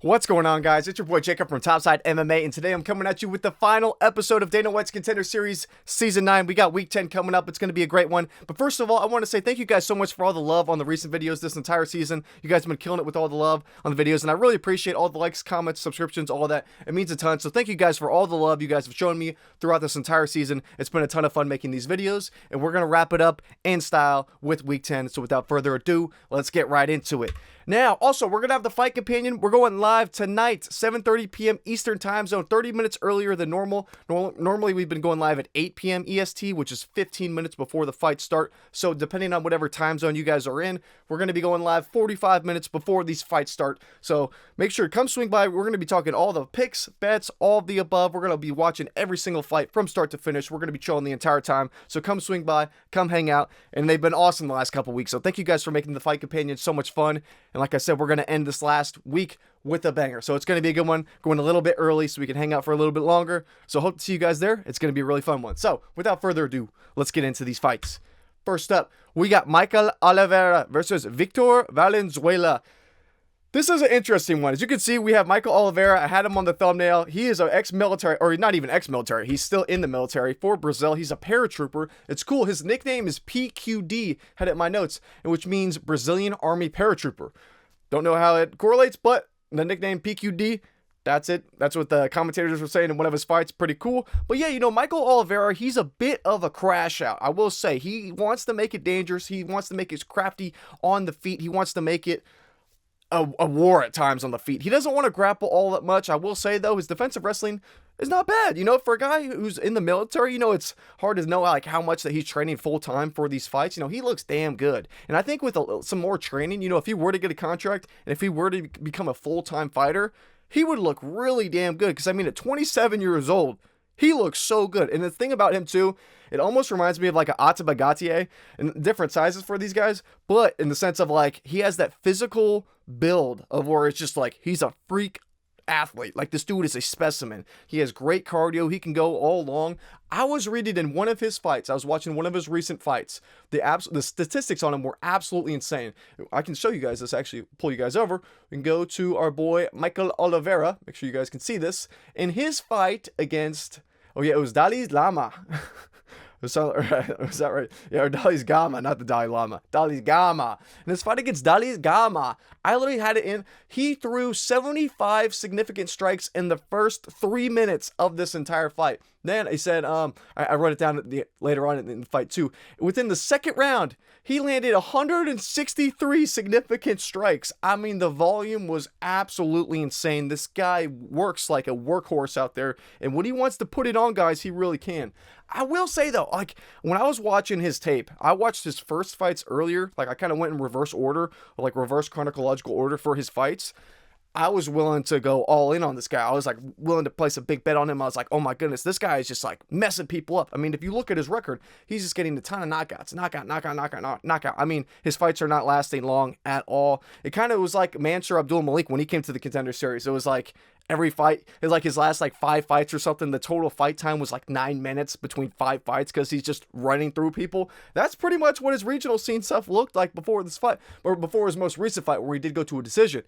What's going on, guys? It's your boy Jacob from Topside MMA, and today I'm coming at you with the final episode of Dana White's Contender Series Season 9. We got Week 10 coming up. It's going to be a great one. But first of all, I want to say thank you guys so much for all the love on the recent videos this entire season. You guys have been killing it with all the love on the videos, and I really appreciate all the likes, comments, subscriptions, all of that. It means a ton. So thank you guys for all the love you guys have shown me throughout this entire season. It's been a ton of fun making these videos, and we're going to wrap it up in style with Week 10. So without further ado, let's get right into it. Now, also, we're going to have the Fight Companion. We're going live tonight, 7:30 p.m. Eastern Time Zone, 30 minutes earlier than normal. Normally, we've been going live at 8 p.m. EST, which is 15 minutes before the fights start. So, depending on whatever time zone you guys are in, we're going to be going live 45 minutes before these fights start. So, make sure to come swing by. We're going to be talking all the picks, bets, all of the above. We're going to be watching every single fight from start to finish. We're going to be chilling the entire time. So, come swing by, come hang out. And they've been awesome the last couple weeks. So, thank you guys for making the Fight Companion so much fun. And like I said, we're going to end this last week with a banger. So it's going to be a good one, going a little bit early so we can hang out for a little bit longer. So hope to see you guys there. It's going to be a really fun one. So without further ado, let's get into these fights. First up, we got Michael Oliveira versus Victor Valenzuela. This is an interesting one. As you can see, we have Michael Oliveira. I had him on the thumbnail. He is an ex-military, or not even ex-military. He's still in the military for Brazil. He's a paratrooper. It's cool. His nickname is PQD. Had it in my notes, which means Brazilian Army Paratrooper. Don't know how it correlates, but the nickname PQD, that's it. That's what the commentators were saying in one of his fights. Pretty cool. But yeah, you know, Michael Oliveira, he's a bit of a crash out. I will say, he wants to make it dangerous. He wants to make it crafty on the feet. He wants to make it a war at times on the feet. He doesn't want to grapple all that much. I will say, though, his defensive wrestling is not bad. You know, for a guy who's in the military, you know, it's hard to know like how much that he's training full time for these fights. You know, he looks damn good. And I think with some more training, you know, if he were to get a contract and if he were to become a full-time fighter, he would look really damn good. Because, I mean, at 27 years old, he looks so good. And the thing about him, too, it almost reminds me of like an Atabagatier, and different sizes for these guys, but in the sense of like, he has that physical build of where it's just like, he's a freak athlete. Like, this dude is a specimen. He has great cardio. He can go all long. I was reading in one of his fights, I was watching one of his recent fights, the statistics on him were absolutely insane. I can show you guys this, actually pull you guys over. We can go to our boy Michael Oliveira. Make sure you guys can see this. In his fight against, oh yeah, it was Dalai Lama. Was that right? Yeah, or Dalai Gama, not the Dalai Lama. Dalai Gama. In his fight against Dalai Gama, I literally had it in. He threw 75 significant strikes in the first 3 minutes of this entire fight. Then he said, I wrote it down later on in the fight too. Within the second round, he landed 163 significant strikes. I mean, the volume was absolutely insane. This guy works like a workhorse out there, and when he wants to put it on guys, he really can. I will say though, like when I was watching his tape, I watched his first fights earlier. Like I kind of went in reverse order, like reverse chronological order for his fights. I was willing to go all in on this guy. I was like willing to place a big bet on him. I was like, oh my goodness, this guy is just like messing people up. I mean, if you look at his record, he's just getting a ton of knockouts, knockout. I mean, his fights are not lasting long at all. It kind of was like Mansour Abdul Malik when he came to the Contender Series. It was like every fight, it was like his last like 5 fights or something. The total fight time was like 9 minutes between 5 fights because he's just running through people. That's pretty much what his regional scene stuff looked like before this fight, or before his most recent fight where he did go to a decision.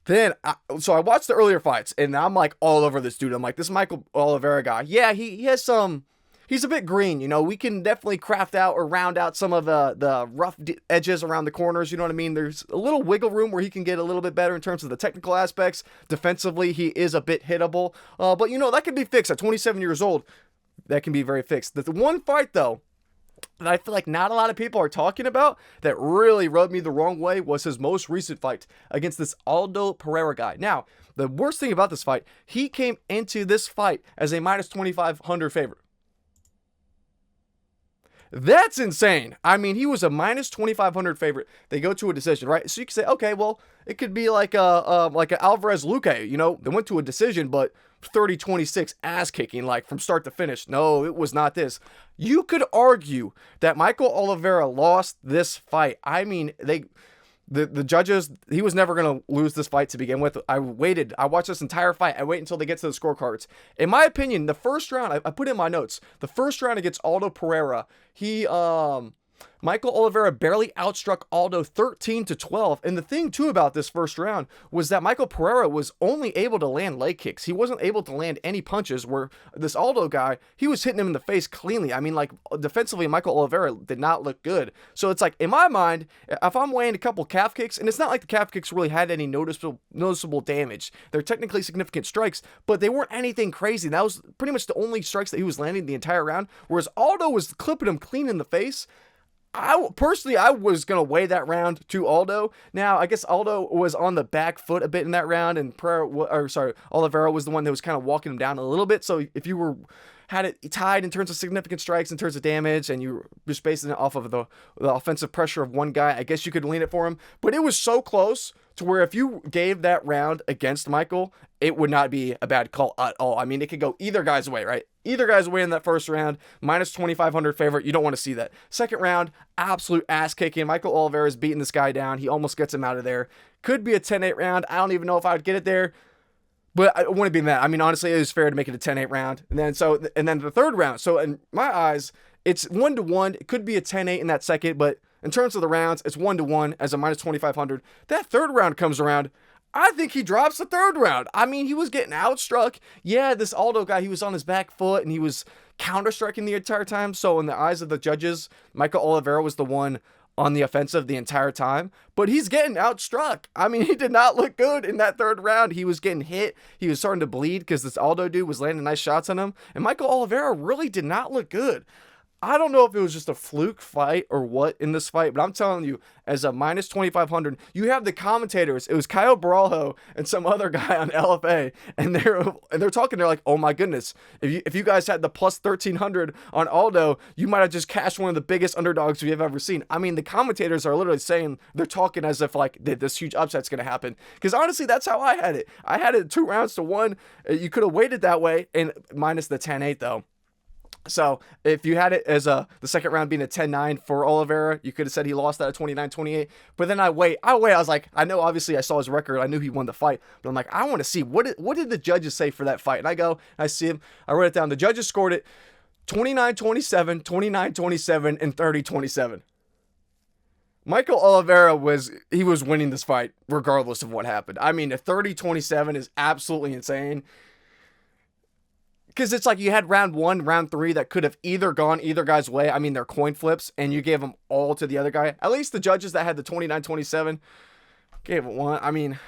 Then, so I watched the earlier fights, and I'm like all over this dude. I'm like, this Michael Oliveira guy, yeah, he has some, he's a bit green, you know. We can definitely craft out or round out some of the rough edges around the corners, you know what I mean? There's a little wiggle room where he can get a little bit better in terms of the technical aspects. Defensively, he is a bit hittable, but you know, that can be fixed at 27 years old. That can be very fixed. The one fight, though, that I feel like not a lot of people are talking about that really rubbed me the wrong way was his most recent fight against this Aldo Pereira guy. Now, the worst thing about this fight, he came into this fight as a minus 2,500 favorite. That's insane. I mean, he was a minus 2,500 favorite. They go to a decision, right? So you can say, okay, well, it could be like a Alvarez Luque, you know, they went to a decision, but 30-26 ass kicking, like from start to finish. No, it was not this. You could argue that Michael Oliveira lost this fight. I mean, the judges, he was never going to lose this fight to begin with. I watched this entire fight. I wait until they get to the scorecards. In my opinion, the first round, I put in my notes, the first round against Aldo Pereira, he Michael Oliveira barely outstruck Aldo 13-12. And the thing too about this first round was that Michael Pereira was only able to land leg kicks. He wasn't able to land any punches, where this Aldo guy, he was hitting him in the face cleanly. I mean, like, defensively, Michael Oliveira did not look good. So it's like, in my mind, if I'm weighing a couple calf kicks, and it's not like the calf kicks really had any noticeable damage. They're technically significant strikes, but they weren't anything crazy. That was pretty much the only strikes that he was landing the entire round, whereas Aldo was clipping him clean in the face. I was going to weigh that round to Aldo. Now, I guess Aldo was on the back foot a bit in that round, and Oliveira was the one that was kind of walking him down a little bit. So if you had it tied in terms of significant strikes, in terms of damage, and you were just basing it off of the offensive pressure of one guy, I guess you could lean it for him. But it was so close to where if you gave that round against Michael, it would not be a bad call at all. I mean, it could go either guy's way, right? Either guy's way in that first round, minus 2,500 favorite. You don't want to see that. Second round, absolute ass kicking. Michael Oliveira is beating this guy down. He almost gets him out of there. Could be a 10-8 round. I don't even know if I would get it there, but I wouldn't be mad. I mean, honestly, it was fair to make it a 10-8 round. And then the third round. So in my eyes, it's 1-1. It could be a 10-8 in that second, but in terms of the rounds, it's 1-1 as a minus 2,500. That third round comes around. I think he drops the third round. I mean, he was getting outstruck. Yeah, this Aldo guy, he was on his back foot and he was counter-striking the entire time. So in the eyes of the judges, Michael Oliveira was the one on the offensive the entire time. But he's getting outstruck. I mean, he did not look good in that third round. He was getting hit. He was starting to bleed because this Aldo dude was landing nice shots on him. And Michael Oliveira really did not look good. I don't know if it was just a fluke fight or what in this fight, but I'm telling you, as a minus 2,500, you have the commentators. It was Kyle Barajo and some other guy on LFA, and they're talking. They're like, "Oh my goodness, if you guys had the plus 1,300 on Aldo, you might have just cashed one of the biggest underdogs we have ever seen." I mean, the commentators are literally saying, they're talking as if like this huge upset's going to happen. Because honestly, that's how I had it. I had it 2-1. You could have waited that way, and minus the 10-8 though. So if you had it as the second round being a 10-9 for Oliveira, you could have said he lost that at 29-28. But then I was like, I know obviously I saw his record. I knew he won the fight. But I'm like, I want to see what did the judges say for that fight? And I go, I see him. I wrote it down. The judges scored it 29-27, 29-27, and 30-27. Michael Oliveira was winning this fight regardless of what happened. I mean, a 30-27 is absolutely insane. Because it's like you had round 1, round 3 that could have either gone either guy's way. I mean, they're coin flips, and you gave them all to the other guy. At least the judges that had the 29-27 gave it one. I mean,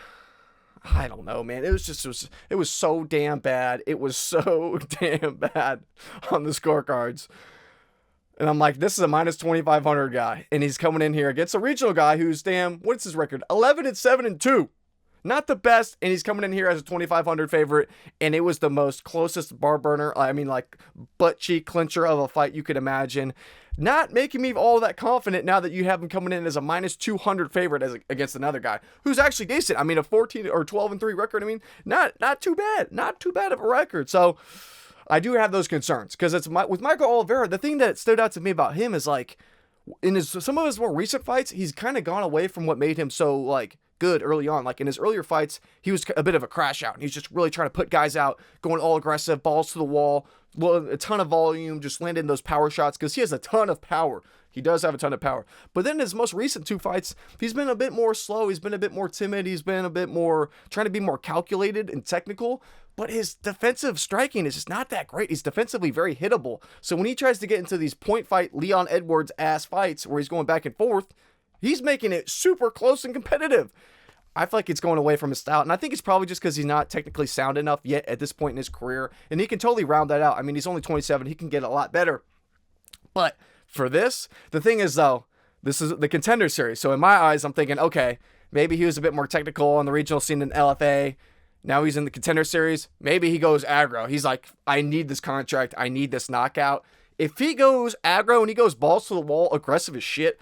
I don't know, man. It was so damn bad. It was so damn bad on the scorecards. And I'm like, this is a minus 2,500 guy, and he's coming in here against a regional guy who's what's his record? 11-7-2. Not the best, and he's coming in here as a 2,500 favorite, and it was the most closest bar burner, I mean, like, butt cheek clincher of a fight you could imagine. Not making me all that confident now that you have him coming in as a minus 200 favorite against another guy who's actually decent. I mean, a 14 or 12-3 record. I mean, not too bad. Not too bad of a record. So I do have those concerns because with Michael Oliveira, the thing that stood out to me about him is like in some of his more recent fights, he's kind of gone away from what made him so like good early on. Like in his earlier fights, he was a bit of a crash out, and he's just really trying to put guys out, going all aggressive, balls to the wall, a ton of volume, just landing those power shots because he has a ton of power. He does have a ton of power. But then his most recent 2 fights, he's been a bit more slow. He's been a bit more timid. He's been a bit more trying to be more calculated and technical. But his defensive striking is just not that great. He's defensively very hittable. So when he tries to get into these point fight Leon Edwards ass fights where he's going back and forth, he's making it super close and competitive. I feel like it's going away from his style. And I think it's probably just because he's not technically sound enough yet at this point in his career. And he can totally round that out. I mean, he's only 27. He can get a lot better. But for this, the thing is, though, this is the Contender Series. So in my eyes, I'm thinking, okay, maybe he was a bit more technical on the regional scene in LFA. Now he's in the Contender Series. Maybe he goes aggro. He's like, I need this contract. I need this knockout. If he goes aggro and he goes balls to the wall, aggressive as shit,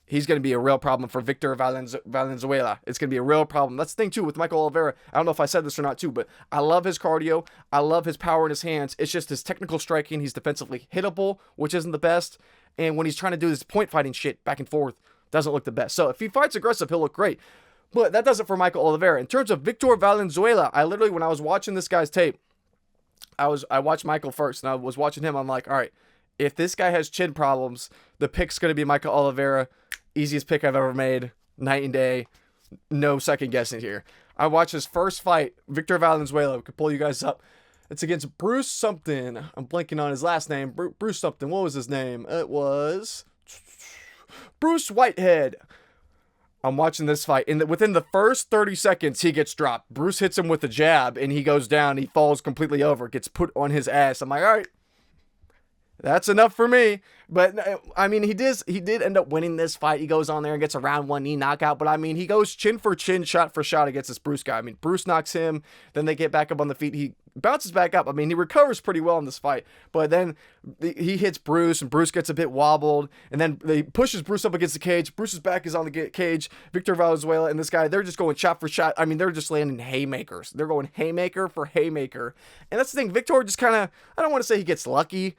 he's going to be a real problem for Victor Valenzuela. It's going to be a real problem. That's the thing, too, with Michael Oliveira. I don't know if I said this or not, too, but I love his cardio. I love his power in his hands. It's just his technical striking. He's defensively hittable, which isn't the best. And when he's trying to do this point fighting shit back and forth, doesn't look the best. So if he fights aggressive, he'll look great. But that does it for Michael Oliveira. In terms of Victor Valenzuela, I literally, when I was watching this guy's tape, I watched Michael first, and I was watching him. I'm like, all right, if this guy has chin problems, the pick's going to be Michael Oliveira. Easiest pick I've ever made. Night and day. No second guessing here. I watched his first fight, Victor Valenzuela. We could pull you guys up. It's against Bruce something. I'm blanking on his last name. Bruce something. What was his name? It was Bruce Whitehead. I'm watching this fight, and within the first 30 seconds, he gets dropped. Bruce hits him with a jab, and he goes down. He falls completely over, gets put on his ass. I'm like, all right, that's enough for me. But, I mean, he did end up winning this fight. He goes on there and gets a round 1 knee knockout. But, I mean, he goes chin for chin, shot for shot against this Bruce guy. I mean, Bruce knocks him. Then they get back up on the feet. He bounces back up. I mean, he recovers pretty well in this fight. But then he hits Bruce, and Bruce gets a bit wobbled. And then they pushes Bruce up against the cage. Bruce's back is on the cage. Victor Valenzuela and this guy, they're just going shot for shot. I mean, they're just landing haymakers. They're going haymaker for haymaker. And that's the thing. Victor just kind of, I don't want to say he gets lucky,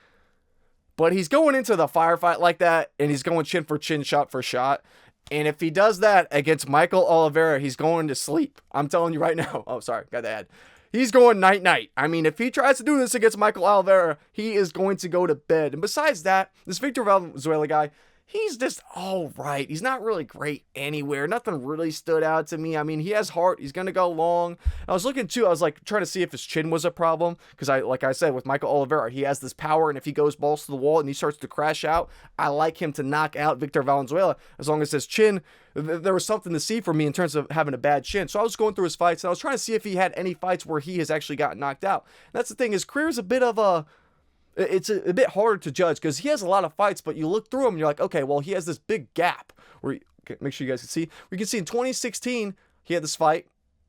but he's going into the firefight like that, and he's going chin for chin, shot for shot. And if he does that against Michael Oliveira, he's going to sleep. I'm telling you right now. Oh, sorry, got to add. He's going night-night. I mean, if he tries to do this against Michael Oliveira, he is going to go to bed. And besides that, this Victor Valenzuela guy, he's just all right. He's not really great anywhere. Nothing really stood out to me. I mean, he has heart. He's going to go long. I was looking too. I was like trying to see if his chin was a problem. Because like I said, with Michael Oliveira, he has this power. And if he goes balls to the wall and he starts to crash out, I like him to knock out Victor Valenzuela. As long as his chin, there was something to see for me in terms of having a bad chin. So I was going through his fights. And I was trying to see if he had any fights where he has actually gotten knocked out. And that's the thing. His career is a bit of a... It's a bit harder to judge because he has a lot of fights, but you look through him and you're like, okay, well, he has this big gap where, okay, make sure you guys can see. We can see in 2016, he had this fight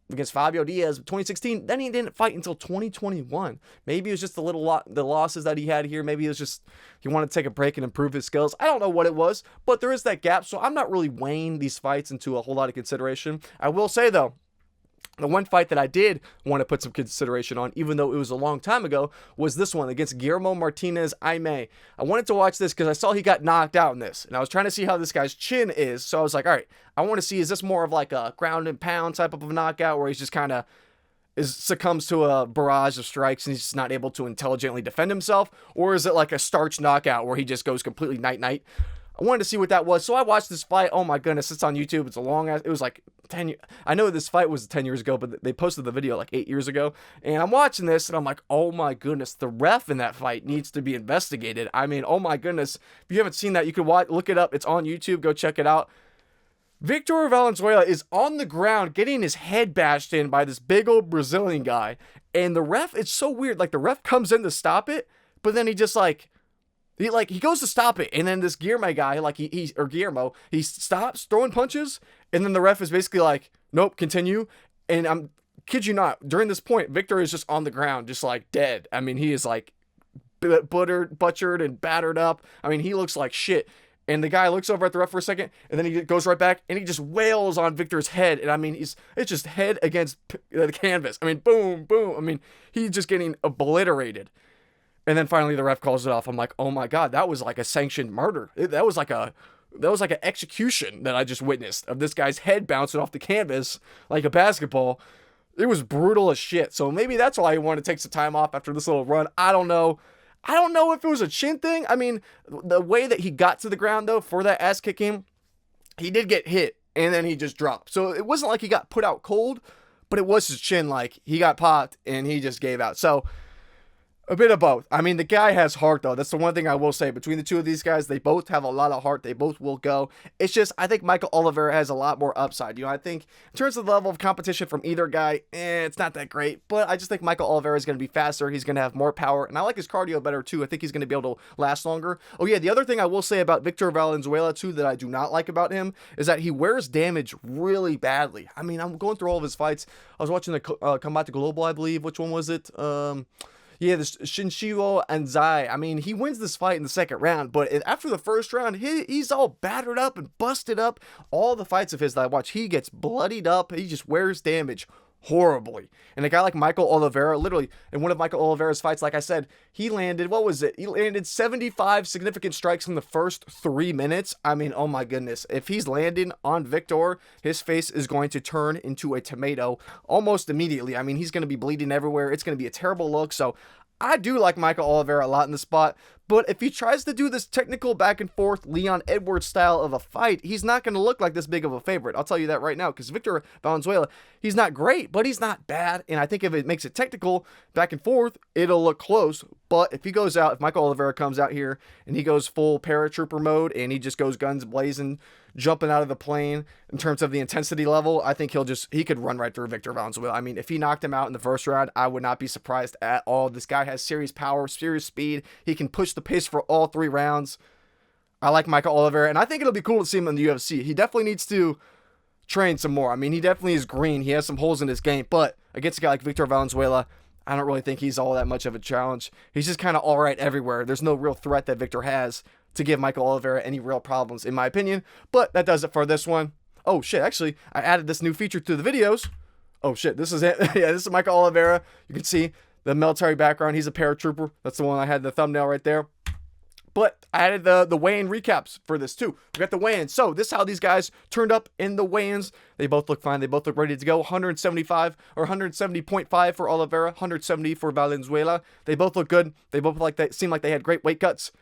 against Fabio Diaz. 2016, then he didn't fight until 2021. Maybe it was just the losses that he had here. Maybe it was just he wanted to take a break and improve his skills. I don't know what it was, but there is that gap. So I'm not really weighing these fights into a whole lot of consideration. I will say, though, the one fight that I did want to put some consideration on, even though it was a long time ago, was this one against Guillermo Martinez Aime. I wanted to watch this because I saw he got knocked out in this, and I was trying to see how this guy's chin is. So I was like, all right, I want to see, is this more of like a ground and pound type of a knockout where he's just kind of succumbs to a barrage of strikes and he's just not able to intelligently defend himself? Or is it like a starch knockout where he just goes completely night-night? I wanted to see what that was, so I watched this fight. Oh my goodness, it's on YouTube. It's a long ass. It was like 10 years. I know this fight was 10 years ago, but they posted the video like 8 years ago. And I'm watching this, and I'm like, oh my goodness, the ref in that fight needs to be investigated. I mean, oh my goodness. If you haven't seen that, you can look it up. It's on YouTube. Go check it out. Victor Valenzuela is on the ground getting his head bashed in by this big old Brazilian guy. And the ref, it's so weird. Like, the ref comes in to stop it, but then he just he goes to stop it, and then this Guillermo guy, Guillermo, he stops throwing punches, and then the ref is basically like, nope, continue. And I'm kid you not, during this point, Victor is just on the ground, just like dead. I mean, he is like butchered and battered up. I mean, he looks like shit. And the guy looks over at the ref for a second, and then he goes right back, and he just wails on Victor's head. And I mean, it's just head against the canvas. I mean, boom, boom. I mean, he's just getting obliterated. And then finally the ref calls it off. I'm like, oh my God, that was like a sanctioned murder. That was like an execution that I just witnessed of this guy's head bouncing off the canvas like a basketball. It was brutal as shit. So maybe that's why he wanted to take some time off after this little run. I don't know. I don't know if it was a chin thing. I mean, the way that he got to the ground, though, for that ass kicking, he did get hit, and then he just dropped. So it wasn't like he got put out cold, but it was his chin. Like, he got popped, and he just gave out. So a bit of both. I mean, the guy has heart, though. That's the one thing I will say. Between the two of these guys, they both have a lot of heart. They both will go. It's just, I think Michael Oliveira has a lot more upside. You know, I think in terms of the level of competition from either guy, it's not that great. But I just think Michael Oliveira is going to be faster. He's going to have more power. And I like his cardio better, too. I think he's going to be able to last longer. Oh, yeah, the other thing I will say about Victor Valenzuela, too, that I do not like about him is that he wears damage really badly. I mean, I'm going through all of his fights. I was watching the Combate Global, I believe. Which one was it? Yeah, this Shinshiro Anzai. I mean, he wins this fight in the second round, but after the first round, he's all battered up and busted up. All the fights of his that I watch, he gets bloodied up. He just wears damage horribly. And a guy like Michael Oliveira, literally, in one of Michael Oliveira's fights, like I said, he landed, what was it? He landed 75 significant strikes in the first 3 minutes. I mean, oh my goodness. If he's landing on Victor, his face is going to turn into a tomato almost immediately. I mean, he's going to be bleeding everywhere. It's going to be a terrible look. So I do like Michael Oliveira a lot in the spot, but if he tries to do this technical back and forth Leon Edwards style of a fight, he's not going to look like this big of a favorite. I'll tell you that right now, because Victor Valenzuela, he's not great, but he's not bad, and I think if it makes it technical back and forth, it'll look close. But if he goes out, if Michael Oliveira comes out here and he goes full paratrooper mode and he just goes guns blazing, jumping out of the plane in terms of the intensity level, I think he could run right through Victor Valenzuela. I mean, if he knocked him out in the first round, I would not be surprised at all. This guy has serious power, serious speed. He can push the pace for all 3 rounds. I like Michael Oliveira, and I think it'll be cool to see him in the UFC. He definitely needs to train some more. I mean, he definitely is green. He has some holes in his game, but against a guy like Victor Valenzuela, I don't really think he's all that much of a challenge. He's just kind of all right everywhere. There's no real threat that Victor has to give Michael Oliveira any real problems, in my opinion. But that does it for this one. Oh, shit. Actually, I added this new feature to the videos. Oh, shit. This is it. Yeah, this is Michael Oliveira. You can see the military background. He's a paratrooper. That's the one I had in the thumbnail right there. But I added the weigh-in recaps for this, too. We got the weigh-ins. So this is how these guys turned up in the weigh-ins. They both look fine. They both look ready to go. 175 or 170.5 for Oliveira. 170 for Valenzuela. They both look good. They both seem like they had great weight cuts.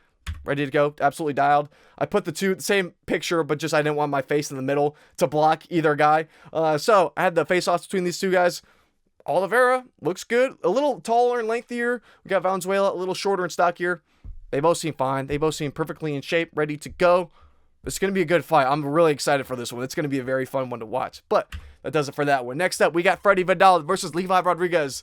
Ready to go, absolutely dialed. I put the same picture, but just I didn't want my face in the middle to block either guy. So I had the face-offs between these two guys. Oliveira looks good, a little taller and lengthier. We got Valenzuela a little shorter and stockier. They both seem fine. They both seem perfectly in shape, ready to go. It's going to be a good fight. I'm really excited for this one. It's going to be a very fun one to watch. But that does it for that one. Next up, we got Freddy Vidal versus Levi Rodrigues.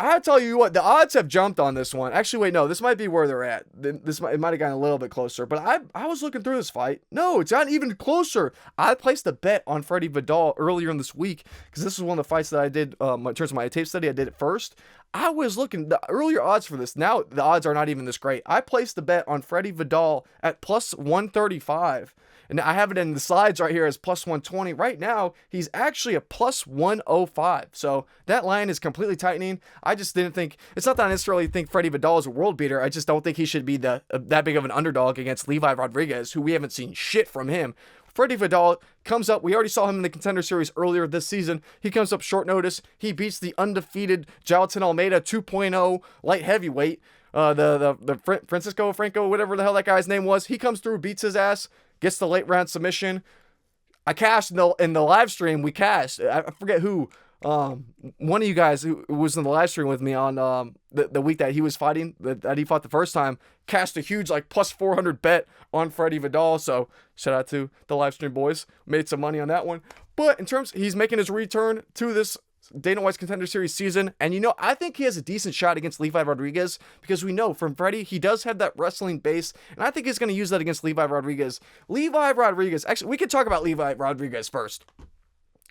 I tell you what, the odds have jumped on this one. Actually, wait, no, this might be where they're at. It might have gotten a little bit closer, but I was looking through this fight. No, it's not even closer. I placed a bet on Freddy Vidal earlier in this week because this was one of the fights that I did in terms of my tape study. I did it first. I was looking the earlier odds for this. Now the odds are not even this great. I placed the bet on Freddy Vidal at plus 135. And I have it in the slides right here as plus 120. Right now, he's actually a plus 105. So that line is completely tightening. I just didn't think, it's not that I necessarily think Freddy Vidal is a world beater. I just don't think he should be that big of an underdog against Levi Rodrigues, who we haven't seen shit from him. Freddy Vidal comes up. We already saw him in the Contender Series earlier this season. He comes up short notice. He beats the undefeated Jailton Almeida 2.0 light heavyweight. The Francisco Franco, whatever the hell that guy's name was. He comes through, beats his ass, gets the late round submission. I cashed in the live stream. We cashed. I forget who. One of you guys who was in the live stream with me on the week that he was fighting, that he fought the first time, cashed a huge like plus 400 bet on Freddy Vidal. So shout out to the live stream boys. Made some money on that one. But in terms, he's making his return to this Dana White's Contender Series season, and I think he has a decent shot against Levi Rodrigues because we know from Freddy he does have that wrestling base, and I think he's going to use that against Levi Rodrigues. Actually, we could talk about Levi Rodrigues first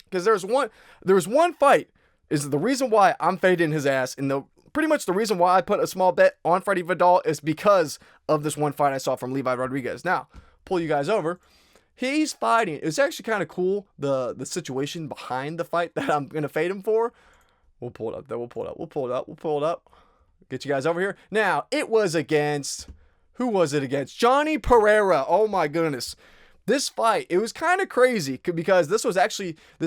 because there's one fight is the reason why I'm fading his ass, and pretty much the reason why I put a small bet on Freddy Vidal is because of this one fight I saw from Levi Rodrigues. Now, pull you guys over. He's fighting. It's actually kind of cool, the situation behind the fight that I'm going to fade him for. We'll pull it up. Get you guys over here. Now, it was against, who was it against? Johnny Pereira. Oh my goodness. This fight, it was kind of crazy because this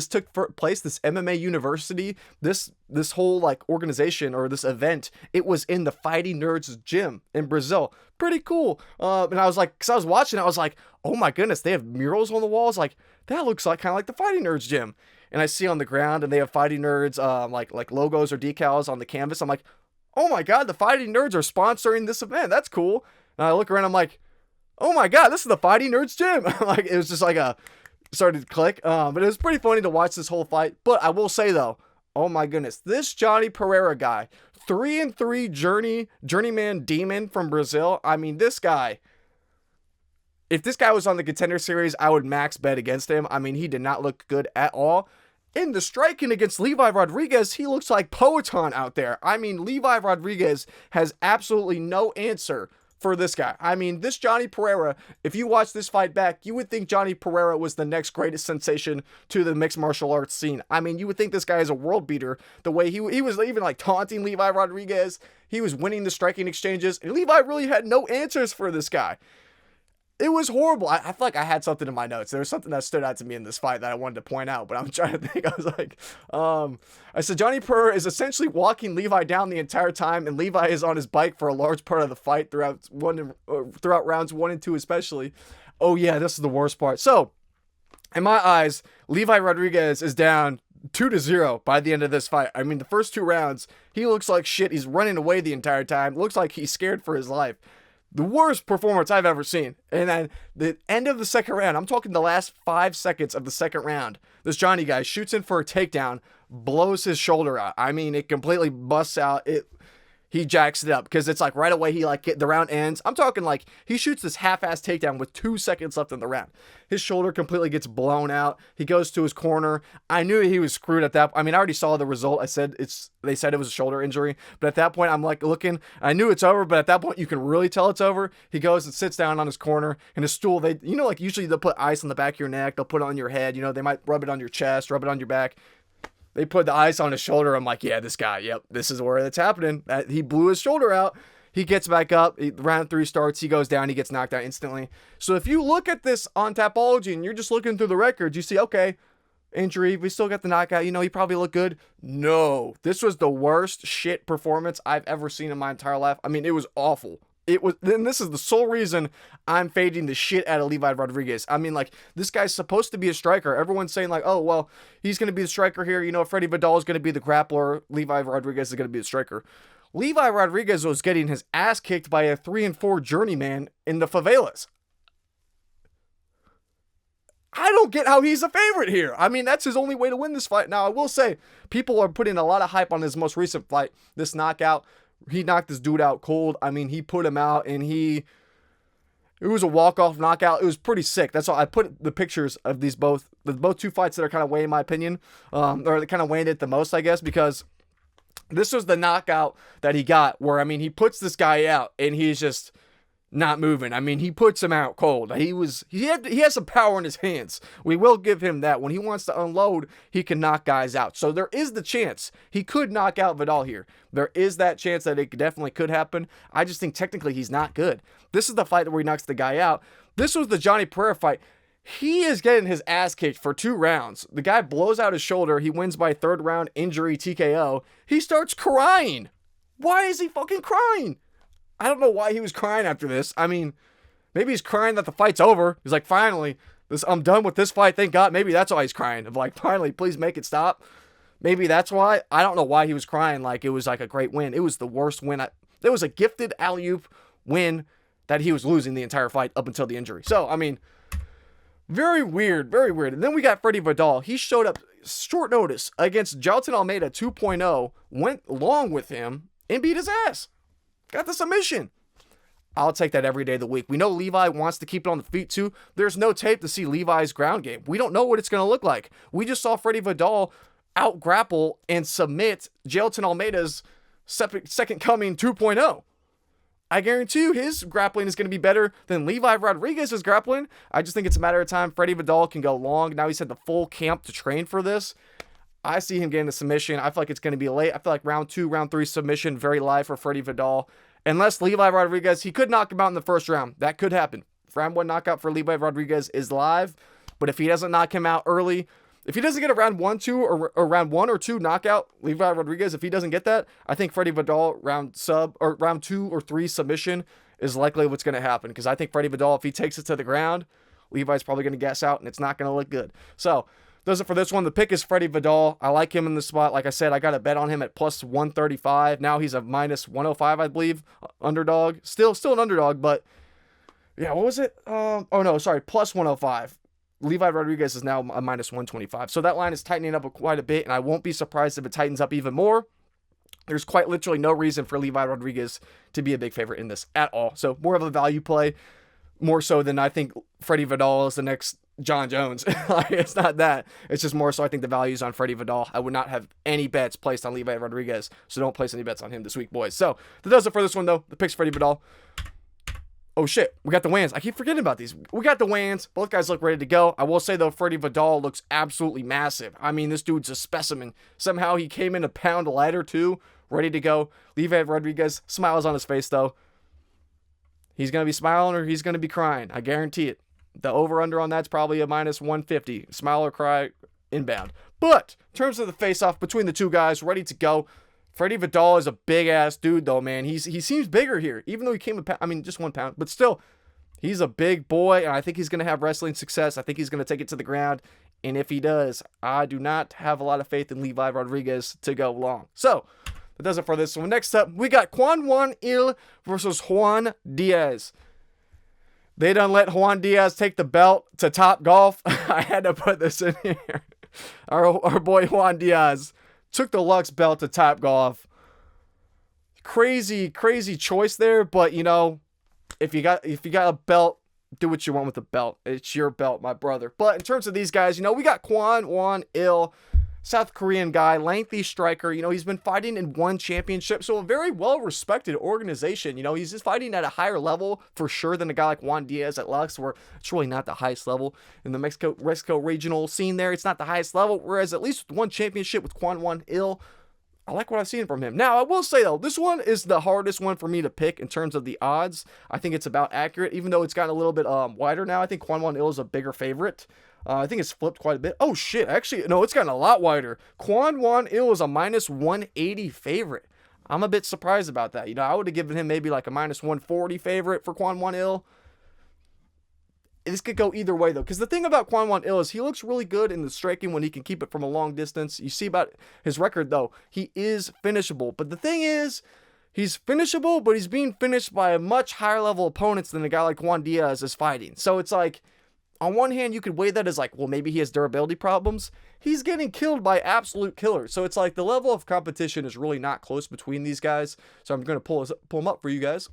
took place, this MMA university, this whole like organization or this event, it was in the Fighting Nerds gym in Brazil. Pretty cool. And I was like, because I was watching, I was like, oh my goodness, they have murals on the walls. Like, that looks like kind of like the Fighting Nerds gym. And I see on the ground and they have Fighting Nerds, like logos or decals on the canvas. I'm like, oh my God, the Fighting Nerds are sponsoring this event. That's cool. And I look around, I'm like, oh my God, this is the Fighting Nerds gym. Like, it was just like started to click. But it was pretty funny to watch this whole fight. But I will say though, oh my goodness, this Johnny Pereira guy, 3-3 journeyman demon from Brazil. I mean, this guy, if this guy was on the Contender Series, I would max bet against him. I mean, he did not look good at all. In the striking against Levi Rodrigues, he looks like Poetan out there. I mean, Levi Rodrigues has absolutely no answer for this guy. I mean, this Johnny Pereira, if you watch this fight back, you would think Johnny Pereira was the next greatest sensation to the mixed martial arts scene. I mean, you would think this guy is a world beater. The way he was even like taunting Levi Rodrigues. He was winning the striking exchanges. And Levi really had no answers for this guy. It was horrible. I feel like I had something in my notes. There was something that stood out to me in this fight that I wanted to point out, but I'm trying to think. I was like, I said Johnny Perr is essentially walking Levi down the entire time, and Levi is on his bike for a large part of the fight throughout rounds 1 and 2 especially. Oh yeah, this is the worst part. So, in my eyes, Levi Rodrigues is down 2-0 by the end of this fight. I mean, the first 2 rounds, he looks like shit. He's running away the entire time. Looks like he's scared for his life. The worst performance I've ever seen. And then the end of the second round, I'm talking the last 5 seconds of the second round, this Johnny guy shoots in for a takedown, blows his shoulder out. I mean, it completely busts out. He jacks it up because it's like right away the round ends. I'm talking like he shoots this half-ass takedown with 2 seconds left in the round. His shoulder completely gets blown out. He goes to his corner. I knew he was screwed at that. I mean, I already saw the result. They said it was a shoulder injury, but at that point I'm like looking. I knew it's over, but at that point you can really tell it's over. He goes and sits down on his corner, and his stool. Like usually they'll put ice on the back of your neck. They'll put it on your head. They might rub it on your chest, rub it on your back. They put the ice on his shoulder. I'm like, yeah, this guy, yep, this is where it's happening. He blew his shoulder out. He gets back up. Round 3 starts. He goes down. He gets knocked out instantly. So if you look at this on Tapology and you're just looking through the records, you see, okay, injury. We still got the knockout. He probably looked good. No, this was the worst shit performance I've ever seen in my entire life. I mean, it was awful. Then this is the sole reason I'm fading the shit out of Levi Rodrigues. I mean, like, this guy's supposed to be a striker. Everyone's saying, like, oh, well, he's going to be the striker here. Freddy Vidal is going to be the grappler. Levi Rodrigues is going to be the striker. Levi Rodrigues was getting his ass kicked by a 3-4 journeyman in the favelas. I don't get how he's a favorite here. I mean, that's his only way to win this fight. Now, I will say, people are putting a lot of hype on his most recent fight, this knockout. He knocked this dude out cold. I mean, he put him out, and it was a walk-off knockout. It was pretty sick. That's all. I put the pictures of the both 2 fights that are kind of weighing my opinion, or kind of weighing it the most, I guess, because this was the knockout that he got where, I mean, he puts this guy out, and he's just not moving. I mean, he puts him out cold. He has some power in his hands. We will give him that. When he wants to unload, he can knock guys out. So there is the chance he could knock out Vidal here. There is that chance that it definitely could happen. I just think technically he's not good. This is the fight where he knocks the guy out. This was the Johnny Pereira fight. He is getting his ass kicked for 2 rounds. The guy blows out his shoulder. He wins by 3rd round injury TKO. He starts crying. Why is he fucking crying? I don't know why he was crying after this. I mean, maybe he's crying that the fight's over. He's like, finally, I'm done with this fight. Thank God. Maybe that's why he's crying. Of like, finally, please make it stop. Maybe that's why. I don't know why he was crying like it was like a great win. It was the worst win. It was a gifted alley-oop win that he was losing the entire fight up until the injury. So, I mean, very weird, very weird. And then we got Freddy Vidal. He showed up short notice against Jailton Almeida 2.0, went long with him, and beat his ass. Got the submission. I'll take that every day of the week. We know Levi wants to keep it on the feet too. There's no tape to see Levi's ground game. We don't know what it's going to look like. We just saw Freddy Vidal out grapple and submit Jailton Almeida's second coming 2.0. I guarantee you his grappling is going to be better than Levi Rodrigues' grappling. I just think it's a matter of time. Freddy Vidal can go long. Now he's had the full camp to train for this. I see him getting a submission. I feel like it's going to be late. I feel like round 2, round 3 submission, very live for Freddy Vidal. Unless Levi Rodrigues, he could knock him out in the first round. That could happen. Round 1 knockout for Levi Rodrigues is live. But if he doesn't knock him out early, if he doesn't get a round 1, 2, or round 1 or 2 knockout, Levi Rodrigues, if he doesn't get that, I think Freddy Vidal round 2 or 3 submission is likely what's going to happen. Because I think Freddy Vidal, if he takes it to the ground, Levi's probably going to gas out and it's not going to look good. So, does it for this one. The pick is Freddy Vidal. I like him in the spot. Like I said, I got a bet on him at plus 135. Now he's a minus 105, I believe. Underdog. Still an underdog, but yeah, what was it? Plus 105. Levi Rodrigues is now a minus 125. So that line is tightening up quite a bit, and I won't be surprised if it tightens up even more. There's quite literally no reason for Levi Rodrigues to be a big favorite in this at all. So more of a value play, more so than I think Freddy Vidal is the next John Jones. It's not that. It's just more so I think the value is on Freddy Vidal. I would not have any bets placed on Levi Rodrigues, so don't place any bets on him this week, boys. So that does it for this one, though. The pick's Freddy Vidal. Oh, shit. We got the weigh-ins. I keep forgetting about these. We got the weigh-ins. Both guys look ready to go. I will say, though, Freddy Vidal looks absolutely massive. I mean, this dude's a specimen. Somehow he came in a pound lighter, too. Ready to go. Levi Rodrigues, smiles on his face, though. He's going to be smiling or he's going to be crying. I guarantee it. The over-under on that's probably a minus 150. Smile or cry inbound. But in terms of the face-off between the two guys, ready to go. Freddy Vidal is a big-ass dude, though, man. He seems bigger here, even though he came a pound. I mean, just 1 pound. But still, he's a big boy, and I think he's going to have wrestling success. I think he's going to take it to the ground. And if he does, I do not have a lot of faith in Levi Rodrigues to go long. So, that does it for this one. Next up, we got Kwon versus Juan Diaz. They done let Juan Diaz take the belt to Top Golf. I had to put this in here. Our boy Juan Diaz took the Lux belt to Top Golf. Crazy choice there, but you know, if you got a belt, do what you want with the belt. It's your belt, my brother. But in terms of these guys, you know, we got Kwon South Korean guy, lengthy striker. You know, he's been fighting in one championship, so a very well-respected organization. You know, he's just fighting at a higher level for sure than a guy like Juan Diaz at Lux, where it's really not the highest level in the Mexico regional scene there. It's not the highest level, whereas at least with one championship with Kwon I like what I've seen from him. Now, I will say, though, this one is the hardest one for me to pick in terms of the odds. I think it's about accurate, even though it's gotten a little bit wider now. I think Kwon is a bigger favorite. I think it's flipped quite a bit. Oh, shit. Actually, no, it's gotten a lot wider. Kwon is a minus 180 favorite. I'm a bit surprised about that. You know, I would have given him maybe like a minus 140 favorite for Kwon. This could go either way, though, because the thing about Kwon is he looks really good in the striking when he can keep it from a long distance. You see about his record, though. He is finishable. But the thing is, he's finishable, but he's being finished by a much higher level opponents than a guy like Juan Diaz is fighting. So it's like, on one hand, you could weigh that as like, well, maybe he has durability problems. He's getting killed by absolute killers. So it's like the level of competition is really not close between these guys. So I'm going to pull them up for you guys.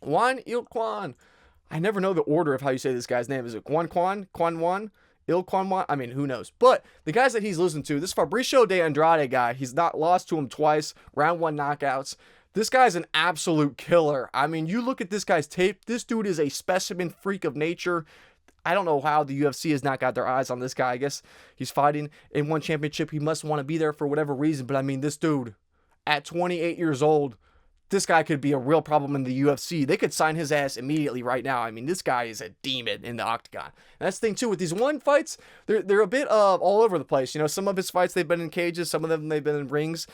Kwon. I never know the order of how you say this guy's name. Is it Kwon? I mean, who knows? But the guys that he's losing to, this Fabricio de Andrade guy, he's not lost to him twice, round 1 knockouts. This guy's an absolute killer. I mean, you look at this guy's tape, this dude is a specimen freak of nature. I don't know how the UFC has not got their eyes on this guy. I guess he's fighting in one championship. He must want to be there for whatever reason. But I mean, this dude, at 28 years old, this guy could be a real problem in the UFC. They could sign his ass immediately right now. I mean, this guy is a demon in the octagon. And that's the thing, too. With these one fights, they're a bit all over the place. You know, some of his fights, they've been in cages. Some of them, they've been in rings.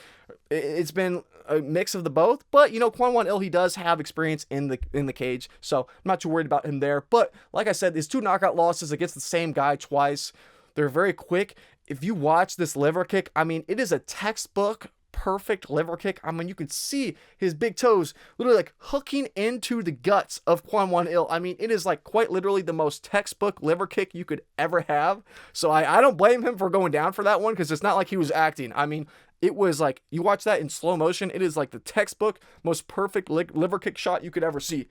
It's been a mix of the both. But, you know, Kwon, he does have experience in the cage. So I'm not too worried about him there. But, like I said, these 2 knockout losses against the same guy twice. They're very quick. If you watch this liver kick, I mean, it is a textbook perfect liver kick. I mean, you can see his big toes literally like hooking into the guts of Kwon. I mean, it is like quite literally the most textbook liver kick you could ever have. So I don't blame him for going down for that one, because it's not like he was acting. I mean, it was like, you watch that in slow motion, it is like the textbook most perfect liver kick shot you could ever see.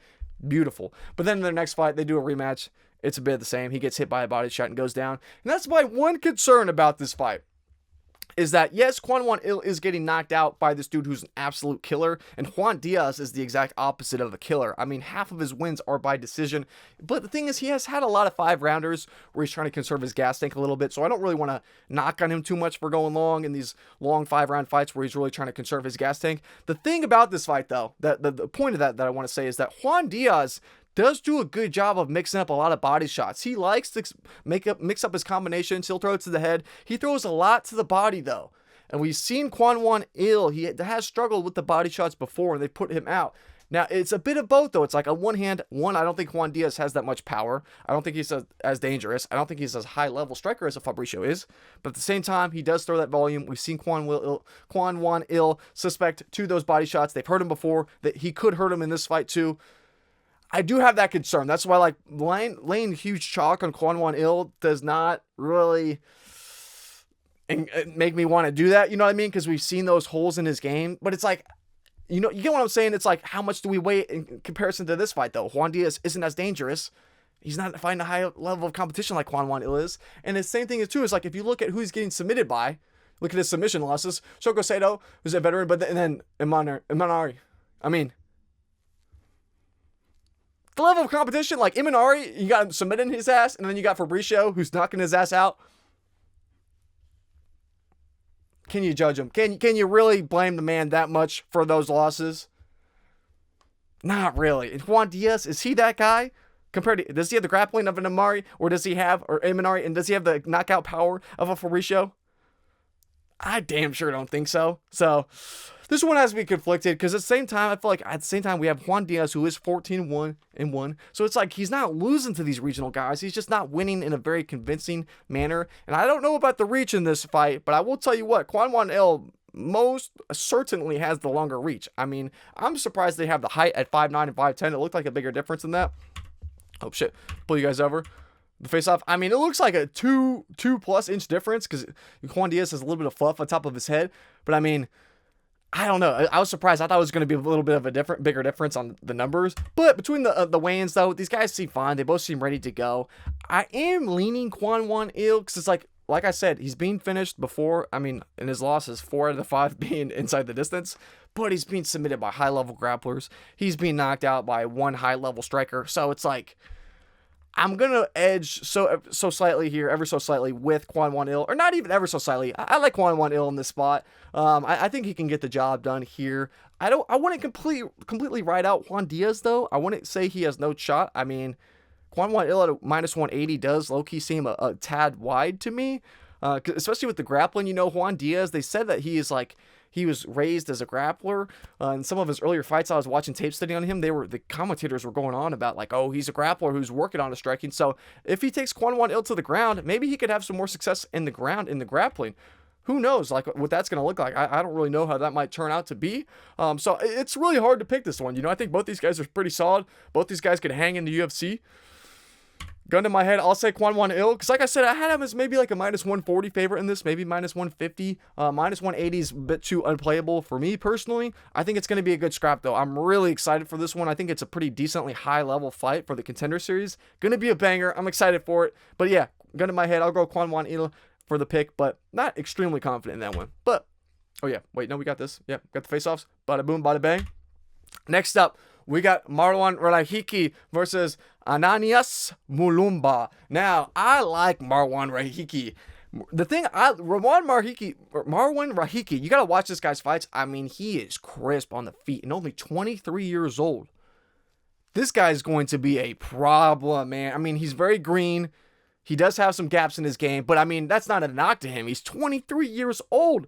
Beautiful. But then in their next fight, they do a rematch. It's a bit of the same. He gets hit by a body shot and goes down. And that's my one concern about this fight. Is that, yes, Kwon is getting knocked out by this dude who's an absolute killer, and Juan Diaz is the exact opposite of a killer. I mean, half of his wins are by decision, but the thing is, he has had a lot of 5-rounders where he's trying to conserve his gas tank a little bit, so I don't really want to knock on him too much for going long in these long 5-round fights where he's really trying to conserve his gas tank. The thing about this fight, though, the point of that I want to say is that Juan Diaz does do a good job of mixing up a lot of body shots. He likes to mix up his combinations. He'll throw it to the head. He throws a lot to the body, though. And we've seen Kwon. He has struggled with the body shots before, and they put him out. Now, it's a bit of both, though. It's like, on one hand, I don't think Juan Diaz has that much power. I don't think he's as dangerous. I don't think he's as high-level striker as a Fabricio is. But at the same time, he does throw that volume. We've seen Kwon suspect to those body shots. They've hurt him before. That he could hurt him in this fight, too. I do have that concern. That's why, like, laying huge chalk on Kwon does not really make me want to do that. You know what I mean? Because we've seen those holes in his game. But it's like, you know, you get what I'm saying? It's like, how much do we weigh in comparison to this fight, though? Juan Diaz isn't as dangerous. He's not fighting a high level of competition like Kwon is. And the same thing is, too, is like, if you look at who he's getting submitted by, look at his submission losses. Shoko Sato, who's a veteran, and then Imanari. I mean, the level of competition, like Imanari, you got him submitting his ass, and then you got Fabricio, who's knocking his ass out. Can you judge him? Can you really blame the man that much for those losses? Not really. And Juan Diaz, is he that guy? Compared to, does he have the grappling of an Amari, or does he have, or Eminari, and does he have the knockout power of a Fabricio? I damn sure don't think so. So this one has to be conflicted because at the same time, I feel like at the same time we have Juan Diaz, who is 14-1-1. So it's like he's not losing to these regional guys. He's just not winning in a very convincing manner. And I don't know about the reach in this fight, but I will tell you what, Kwon L most certainly has the longer reach. I mean, I'm surprised they have the height at 5'9" and 5'10". It looked like a bigger difference than that. Oh shit, pull you guys over. The face off, I mean, it looks like a 2+ inch difference because Juan Diaz has a little bit of fluff on top of his head. But I mean, I don't know. I was surprised. I thought it was going to be a little bit of a bigger difference on the numbers. But between the weigh-ins, though, these guys seem fine. They both seem ready to go. I am leaning Kwon Il because it's like I said, he's being finished before. I mean, in his losses, 4 out of the 5 being inside the distance. But he's being submitted by high-level grapplers. He's being knocked out by one high-level striker. So it's like, I'm going to edge so slightly here, ever so slightly, with Kwon Il. Or not even ever so slightly. I like Kwon Il in this spot. I think he can get the job done here. I wouldn't completely write out Juan Diaz, though. I wouldn't say he has no shot. I mean, Kwon Il at a -180 does low-key seem a tad wide to me. Especially with the grappling. You know, Juan Diaz, they said that he was raised as a grappler. In some of his earlier fights, I was watching tape study on him. The commentators were going on about like, oh, he's a grappler who's working on his striking. So if he takes Kwon Il to the ground, maybe he could have some more success in the ground in the grappling. Who knows, like what that's going to look like. I don't really know how that might turn out to be. So it's really hard to pick this one. You know, I think both these guys are pretty solid. Both these guys could hang in the UFC. Gun to my head, I'll say Kwon Il, because like I said, I had him as maybe like a -140 favorite in this, maybe -150. -180 is a bit too unplayable for me personally. I think it's going to be a good scrap, though. I'm really excited for this one. I think it's a pretty decently high-level fight for the Contender Series. Going to be a banger. I'm excited for it. But yeah, gun to my head, I'll go Kwon Il for the pick, but not extremely confident in that one. But, oh yeah, wait, no, we got this. Yeah, got the face-offs. Bada boom, bada bang. Next up, we got Marwan Rahiki versus Ananias Mulumba. Now, I like Marwan Rahiki. The thing, Marwan Rahiki, you got to watch this guy's fights. I mean, he is crisp on the feet and only 23 years old. This guy's going to be a problem, man. I mean, he's very green. He does have some gaps in his game, but I mean, that's not a knock to him. He's 23 years old.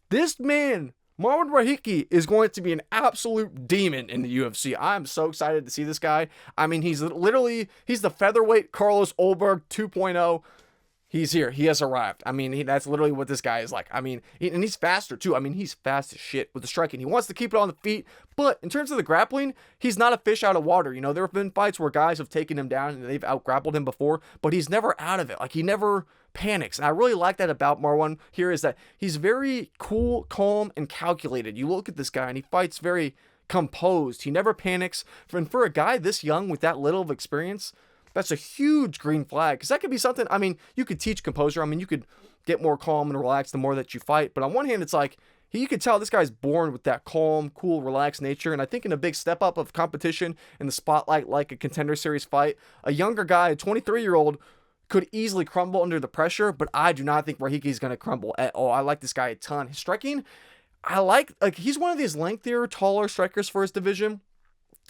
This man, Marwan Rahiki, is going to be an absolute demon in the UFC. I'm so excited to see this guy. I mean, he's the featherweight Carlos Ulberg 2.0. He's here. He has arrived. I mean, that's literally what this guy is like. I mean, and he's faster too. I mean, he's fast as shit with the striking. He wants to keep it on the feet, but in terms of the grappling, he's not a fish out of water. You know, there have been fights where guys have taken him down and they've out-grappled him before, but he's never out of it. Like, he never panics. And I really like that about Marwan here, is that he's very cool, calm, and calculated. You look at this guy and he fights very composed. He never panics. And for a guy this young with that little of experience, that's a huge green flag, because that could be something. I mean, you could teach composure. I mean, you could get more calm and relaxed the more that you fight. But on one hand, it's like, you could tell this guy's born with that calm, cool, relaxed nature. And I think in a big step up of competition in the spotlight, like a Contender Series fight, a younger guy, a 23-year-old, could easily crumble under the pressure. But I do not think Rahiki is going to crumble at all. I like this guy a ton. His striking, I like he's one of these lengthier, taller strikers for his division.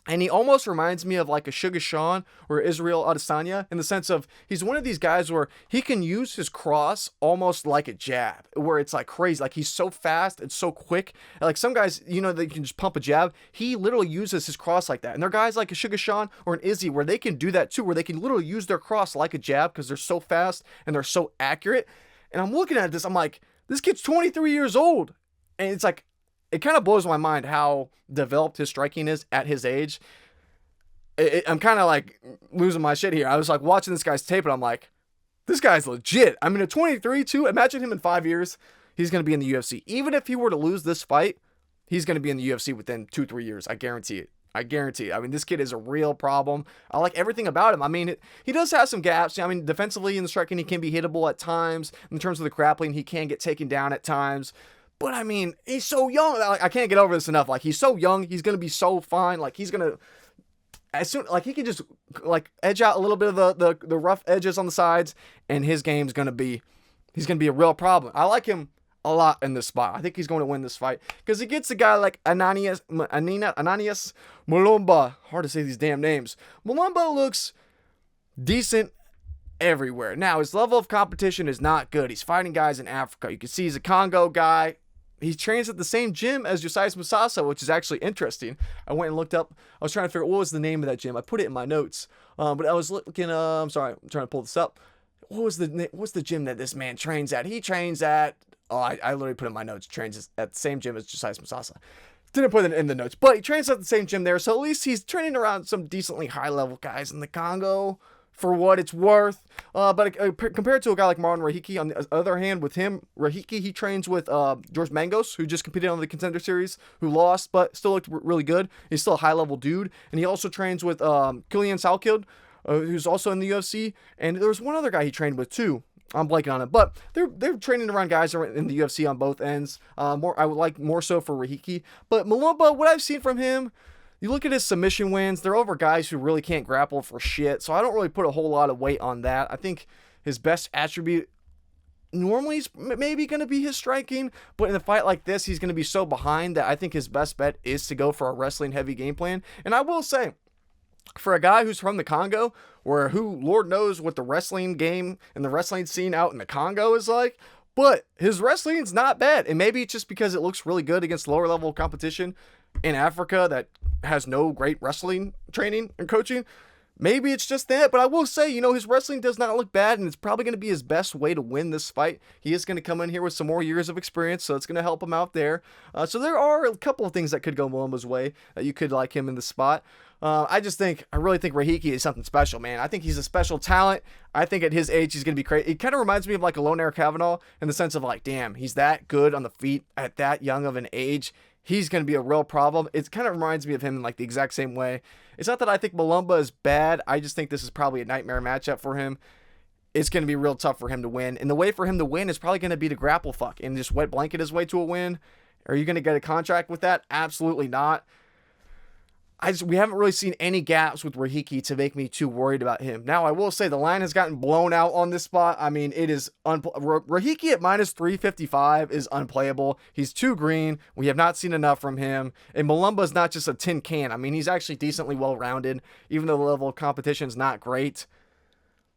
And he almost reminds me of like a Sugar Sean or Israel Adesanya, in the sense of he's one of these guys where he can use his cross almost like a jab, where it's like crazy. Like, he's so fast and so quick. And like some guys, you know, they can just pump a jab. He literally uses his cross like that. And there are guys like a Sugar Sean or an Izzy where they can do that too, where they can literally use their cross like a jab because they're so fast and they're so accurate. And I'm looking at this, I'm like, this kid's 23 years old. And it's like, it kind of blows my mind how developed his striking is at his age. I'm kind of like losing my shit here. I was like watching this guy's tape and I'm like, this guy's legit. I mean, at 23 too, imagine him in 5 years, he's going to be in the UFC. Even if he were to lose this fight, he's going to be in the UFC within 2-3 years. I guarantee it. I guarantee it. I mean, this kid is a real problem. I like everything about him. I mean, he does have some gaps. I mean, defensively in the striking, he can be hittable at times. In terms of the grappling, he can get taken down at times. But I mean, he's so young. Like, I can't get over this enough. Like, he's so young. He's gonna be so fine. Like, he's gonna, as soon, like, he can just like edge out a little bit of the rough edges on the sides, and his game's gonna be, he's gonna be a real problem. I like him a lot in this spot. I think he's going to win this fight because he gets a guy like Ananias, Mulumba. Hard to say these damn names. Mulumba looks decent everywhere. Now, his level of competition is not good. He's fighting guys in Africa. You can see he's a Congo guy. He trains at the same gym as Josiah Musasa, which is actually interesting. I went and looked up. I was trying to figure out what was the name of that gym. I put it in my notes. But I was looking, I'm sorry, I'm trying to pull this up. What's the gym that this man trains at? He trains at, I literally put in my notes, trains at the same gym as Josiah Musasa. Didn't put it in the notes, but he trains at the same gym there. So at least he's training around some decently high-level guys in the Congo, for what it's worth. But compared to a guy like Marwan Rahiki, on the other hand, with him, Rahiki, he trains with George Mangos, who just competed on the Contender Series, who lost, but still looked really good. He's still a high-level dude. And he also trains with Kilian Salkild, who's also in the UFC. And there was one other guy he trained with, too. I'm blanking on it. But they're training around guys in the UFC on both ends. I would like more so for Rahiki. But Mulumba, what I've seen from him, you look at his submission wins, they're over guys who really can't grapple for shit. So I don't really put a whole lot of weight on that. I think his best attribute normally is maybe going to be his striking. But in a fight like this, he's going to be so behind that I think his best bet is to go for a wrestling heavy game plan. And I will say, for a guy who's from the Congo, who Lord knows what the wrestling game and the wrestling scene out in the Congo is like, but his wrestling's not bad. And maybe it's just because it looks really good against lower level competition in Africa that has no great wrestling training and coaching. Maybe it's just that, but I will say, his wrestling does not look bad, and it's probably going to be his best way to win this fight. He is going to come in here with some more years of experience, so it's going to help him out there. So there are a couple of things that could go Mulumba's way that you could like him in the spot. I really think Rahiki is something special, man. I think he's a special talent. I think at his age, he's going to be crazy. It kind of reminds me of like a Lone Air Kavanaugh in the sense of like, damn, he's that good on the feet at that young of an age. He's going to be a real problem. It kind of reminds me of him in like the exact same way. It's not that I think Mulumba is bad. I just think this is probably a nightmare matchup for him. It's going to be real tough for him to win. And the way for him to win is probably going to be to grapple fuck and just wet blanket his way to a win. Are you going to get a contract with that? Absolutely not. We haven't really seen any gaps with Rahiki to make me too worried about him. Now, I will say the line has gotten blown out on this spot. I mean, it is Rahiki at minus 355 is unplayable. He's too green. We have not seen enough from him. And Mulumba is not just a tin can. I mean, he's actually decently well-rounded, even though the level of competition is not great.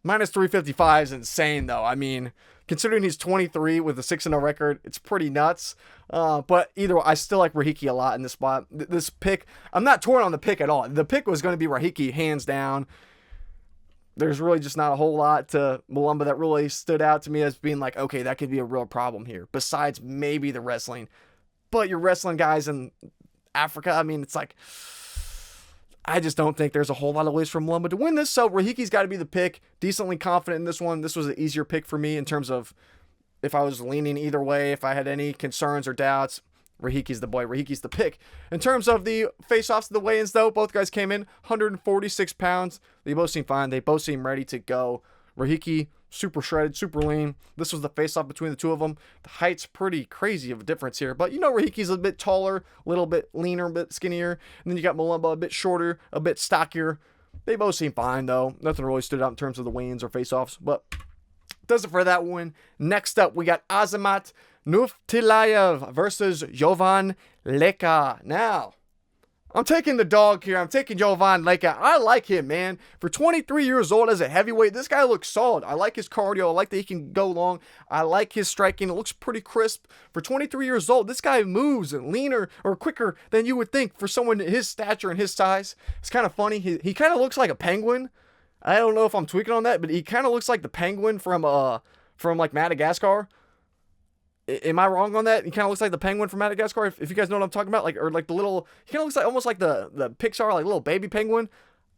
Minus 355 is insane, though. I mean, considering he's 23 with a 6-0 record, it's pretty nuts. But either way, I still like Rahiki a lot in this spot. This pick, I'm not torn on the pick at all. The pick was going to be Rahiki, hands down. There's really just not a whole lot to Mulumba that really stood out to me as being like, okay, that could be a real problem here, besides maybe the wrestling. But you're wrestling guys in Africa, I mean, it's like, I just don't think there's a whole lot of ways for Mulumba to win this. So Rahiki's got to be the pick. Decently confident in this one. This was an easier pick for me in terms of if I was leaning either way, if I had any concerns or doubts. Rahiki's the boy. Rahiki's the pick. In terms of the face-offs of the weigh-ins, though, both guys came in 146 pounds. They both seem fine. They both seem ready to go. Rahiki, super shredded, super lean. This was the face-off between the two of them. The height's pretty crazy of a difference here. But Rahiki's a bit taller, a little bit leaner, a bit skinnier. And then you got Mulumba a bit shorter, a bit stockier. They both seem fine, though. Nothing really stood out in terms of the weigh-ins or face-offs. But does it for that one. Next up, we got Azamat Nuftillaev versus Jovan Leka. Now, I'm taking the dog here. I'm taking Jovan Leka. I like him, man. For 23 years old as a heavyweight, this guy looks solid. I like his cardio. I like that he can go long. I like his striking. It looks pretty crisp. For 23 years old, this guy moves and leaner or quicker than you would think for someone his stature and his size. It's kind of funny. He kind of looks like a penguin. I don't know if I'm tweaking on that, but he kind of looks like the penguin from like Madagascar. Am I wrong on that? He kind of looks like the penguin from Madagascar. If you guys know what I'm talking about, like, or like the little, he kind of looks like almost like the Pixar, like little baby penguin.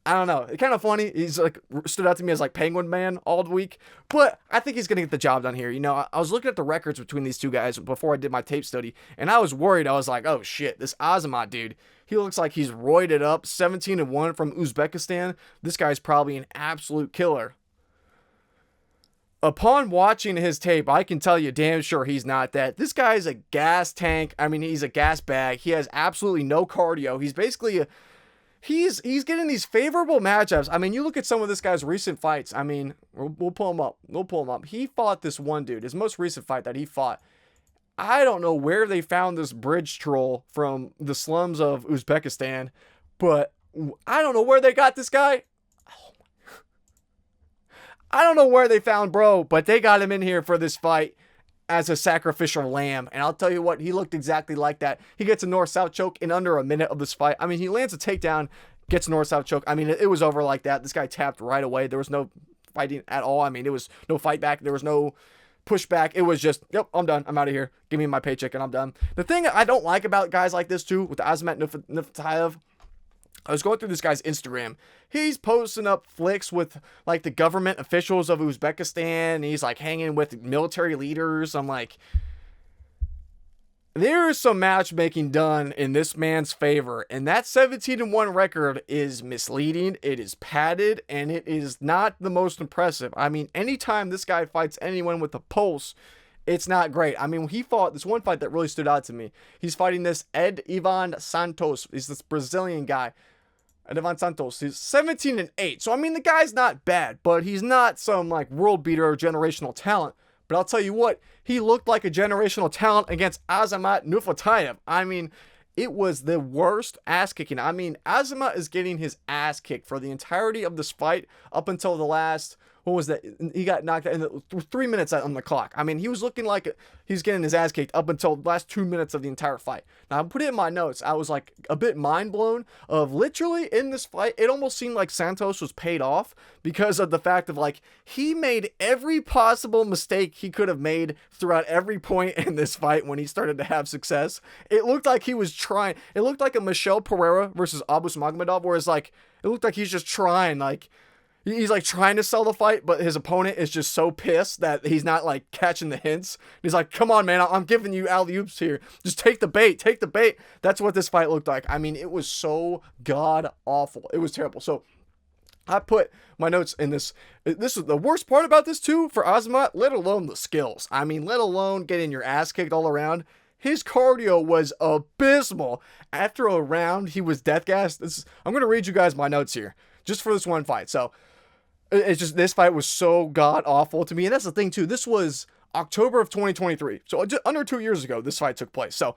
I don't know. It's kind of funny. He's like stood out to me as like Penguin Man all week, but I think he's gonna get the job done here. I was looking at the records between these two guys before I did my tape study, and I was worried. I was like, oh shit, this Azamat dude, he looks like he's roided up. 17-1 from Uzbekistan. This guy's probably an absolute killer. Upon watching his tape, I can tell you damn sure he's not that. This guy is a gas tank. I mean, he's a gas bag. He has absolutely no cardio. He's basically he's getting these favorable matchups. I mean, you look at some of this guy's recent fights. I mean, we'll pull him up. He fought this one dude. His most recent fight that he fought, I don't know where they found this bridge troll from the slums of Uzbekistan, but I don't know where they got this guy. I don't know where they found bro, but they got him in here for this fight as a sacrificial lamb. And I'll tell you what, he looked exactly like that. He gets a north-south choke in under a minute of this fight. I mean, he lands a takedown, gets a north-south choke. I mean, it was over like that. This guy tapped right away. There was no fighting at all. I mean, it was no fight back. There was no pushback. It was just, yep, I'm done. I'm out of here. Give me my paycheck and I'm done. The thing I don't like about guys like this too, with Azamat Nuftillaev, I was going through this guy's Instagram. He's posting up flicks with like the government officials of Uzbekistan. He's like hanging with military leaders. I'm like, there is some matchmaking done in this man's favor. And that 17-1 record is misleading. It is padded and it is not the most impressive. I mean, anytime this guy fights anyone with a pulse, it's not great. I mean, he fought this one fight that really stood out to me. He's fighting this Ivan Santos. He's this Brazilian guy. Ivan Santos, he's 17-8. So, I mean, the guy's not bad, but he's not some, like, world beater or generational talent. But I'll tell you what, he looked like a generational talent against Azamat Nuftillaev. I mean, it was the worst ass kicking. I mean, Azamat is getting his ass kicked for the entirety of this fight up until the last, what was that? He got knocked out in 3 minutes on the clock. I mean, he was looking like he was getting his ass kicked up until the last 2 minutes of the entire fight. Now, I put it in my notes. I was like a bit mind blown of literally in this fight. It almost seemed like Santos was paid off because of the fact of like he made every possible mistake he could have made throughout every point in this fight when he started to have success. It looked like he was trying. It looked like a Michel Pereira versus Abus Magomedov, whereas like it looked like he's just trying like. He's like trying to sell the fight, but his opponent is just so pissed that he's not like catching the hints. He's like, come on, man, I'm giving you alley-oops here. Just take the bait, take the bait. That's what this fight looked like. I mean, it was so god awful. It was terrible. So I put my notes in this. This is the worst part about this too for Azamat, let alone the skills. I mean, let alone getting your ass kicked all around. His cardio was abysmal. After a round, he was death gassed. I'm going to read you guys my notes here just for this one fight. So, it's just, this fight was so god awful to me. And that's the thing too. This was October of 2023. So just under 2 years ago, this fight took place. So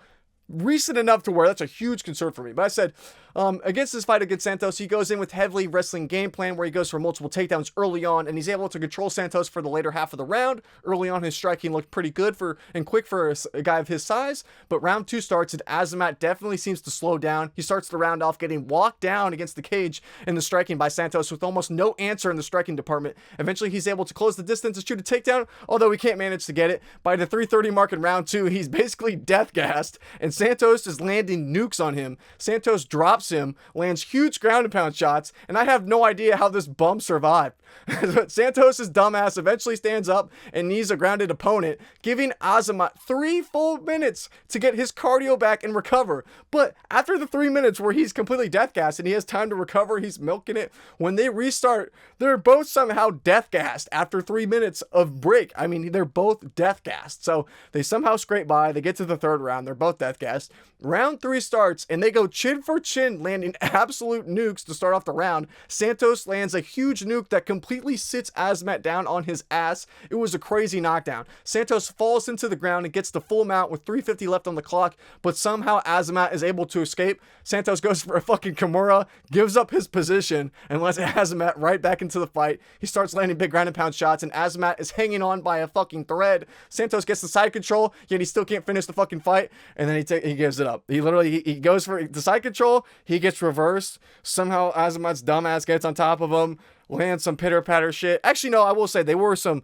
recent enough to where that's a huge concern for me. But I said, against this fight against Santos, he goes in with heavily wrestling game plan where he goes for multiple takedowns early on, and he's able to control Santos for the later half of the round. Early on, his striking looked pretty good and quick for a guy of his size, but round 2 starts, and Azamat definitely seems to slow down. He starts the round off getting walked down against the cage in the striking by Santos with almost no answer in the striking department. Eventually, he's able to close the distance and shoot a takedown, although he can't manage to get it. By the 3:30 mark in round 2, he's basically death gassed, and Santos is landing nukes on him. Santos drops him, lands huge ground and pound shots, and I have no idea how this bum survived. But Santos' dumbass eventually stands up and knees a grounded opponent, giving Azamat 3 full minutes to get his cardio back and recover. But after the 3 minutes where he's completely death gassed and he has time to recover, he's milking it. When they restart, they're both somehow death gassed after 3 minutes of break. I mean, they're both death gassed. So they somehow scrape by. They get to the 3rd round. They're both death gassed. Round 3 starts and they go chin for chin, landing absolute nukes to start off the round. Santos lands a huge nuke that completely sits Azamat down on his ass. It was a crazy knockdown. Santos falls into the ground and gets the full mount with 3:50 left on the clock, but somehow Azamat is able to escape. Santos goes for a fucking Kimura, gives up his position, and lets Azamat right back into the fight. He starts landing big ground and pound shots, and Azamat is hanging on by a fucking thread. Santos gets the side control, yet he still can't finish the fucking fight, and then he gives it up. He literally, he goes for the side control, he gets reversed. Somehow Azamat's dumbass gets on top of him, lands some pitter patter shit. Actually, no, I will say they were some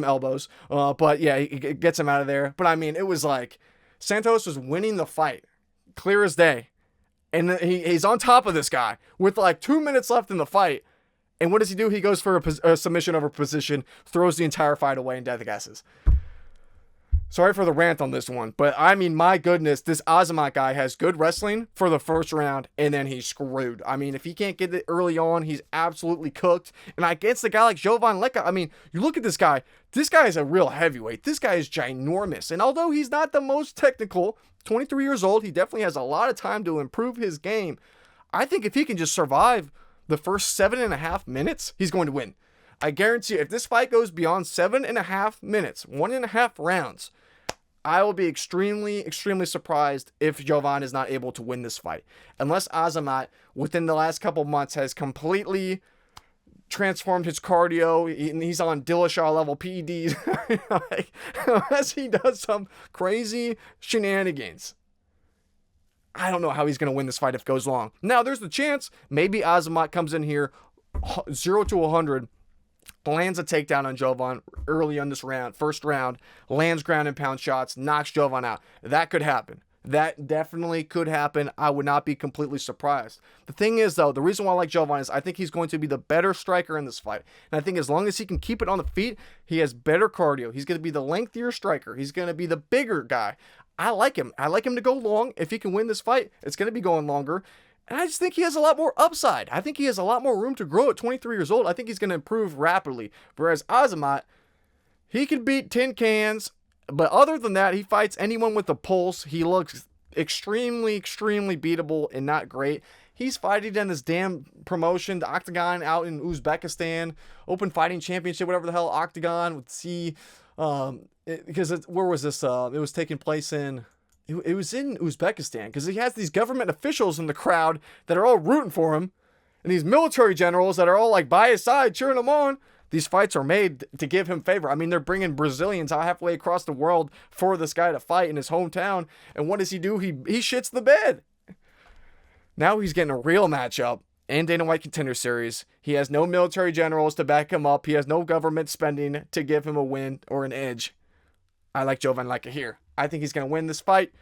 elbows. But yeah, he gets him out of there. But I mean, it was like Santos was winning the fight, clear as day, and he's on top of this guy with like 2 minutes left in the fight. And what does he do? He goes for a submission over position, throws the entire fight away, and death gasses. Sorry for the rant on this one, but I mean, my goodness, this Azamat guy has good wrestling for the first round, and then he's screwed. I mean, if he can't get it early on, he's absolutely cooked. And against a guy like Jovan Leka, I mean, you look at this guy is a real heavyweight. This guy is ginormous. And although he's not the most technical, 23 years old, he definitely has a lot of time to improve his game. I think if he can just survive the first 7.5 minutes, he's going to win. I guarantee you, if this fight goes beyond 7.5 minutes, 1.5 rounds, I will be extremely, extremely surprised if Jovan is not able to win this fight. Unless Azamat, within the last couple months, has completely transformed his cardio, and he's on Dillashaw level PEDs. Like, unless he does some crazy shenanigans, I don't know how he's going to win this fight if it goes long. Now, there's the chance maybe Azamat comes in here 0 to 100, lands a takedown on Jovan early on this round, first round, lands ground and pound shots, knocks Jovan out. That could happen. That definitely could happen. I would not be completely surprised. The thing is, though, the reason why I like Jovan is I think he's going to be the better striker in this fight. And I think as long as he can keep it on the feet, he has better cardio. He's going to be the lengthier striker. He's going to be the bigger guy. I like him. I like him to go long. If he can win this fight, it's going to be going longer. And I just think he has a lot more upside. I think he has a lot more room to grow at 23 years old. I think he's going to improve rapidly. Whereas Azamat, he can beat tin cans. But other than that, he fights anyone with a pulse. He looks extremely, extremely beatable and not great. He's fighting in this damn promotion, the Octagon out in Uzbekistan, Open Fighting Championship, whatever the hell, Octagon with C. Because where was this? It was taking place in... It was in Uzbekistan, because he has these government officials in the crowd that are all rooting for him, and these military generals that are all like by his side, cheering him on. These fights are made to give him favor. I mean, they're bringing Brazilians halfway across the world for this guy to fight in his hometown. And what does he do? He shits the bed. Now he's getting a real matchup in Dana White Contender Series. He has no military generals to back him up. He has no government spending to give him a win or an edge. I like Jovan Leka here. I think he's going to win this fight.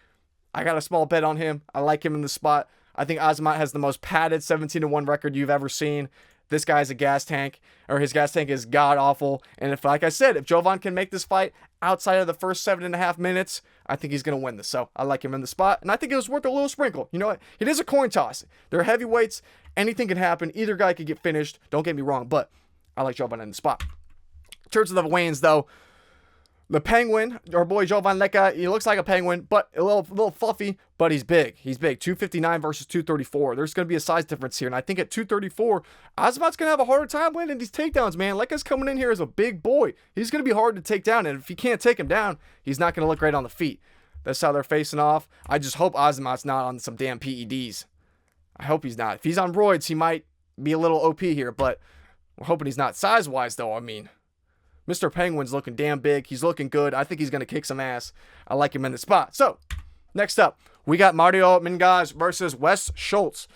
I got a small bet on him. I like him in the spot. I think Azamat has the most padded 17-1 record you've ever seen. This guy's a gas tank, or his gas tank is god-awful. And if, like I said, if Jovan can make this fight outside of the first 7.5 minutes, I think he's going to win this. So I like him in the spot, and I think it was worth a little sprinkle. You know what? It is a coin toss. They're heavyweights. Anything can happen. Either guy could get finished. Don't get me wrong, but I like Jovan in the spot. In terms of the weigh-ins, though, the Penguin, our boy Jovan Leka, he looks like a penguin, but a little fluffy, but he's big. He's big. 259 versus 234. There's going to be a size difference here, and I think at 234, Azamat's going to have a harder time landing these takedowns, man. Leka's coming in here as a big boy. He's going to be hard to take down, and if you can't take him down, he's not going to look right on the feet. That's how they're facing off. I just hope Azamat's not on some damn PEDs. I hope he's not. If he's on roids, he might be a little OP here, but we're hoping he's not. Size-wise, though, I mean, Mr. Penguin's looking damn big. He's looking good. I think he's going to kick some ass. I like him in the spot. So, next up, we got Mingaj versus Wes Schultz.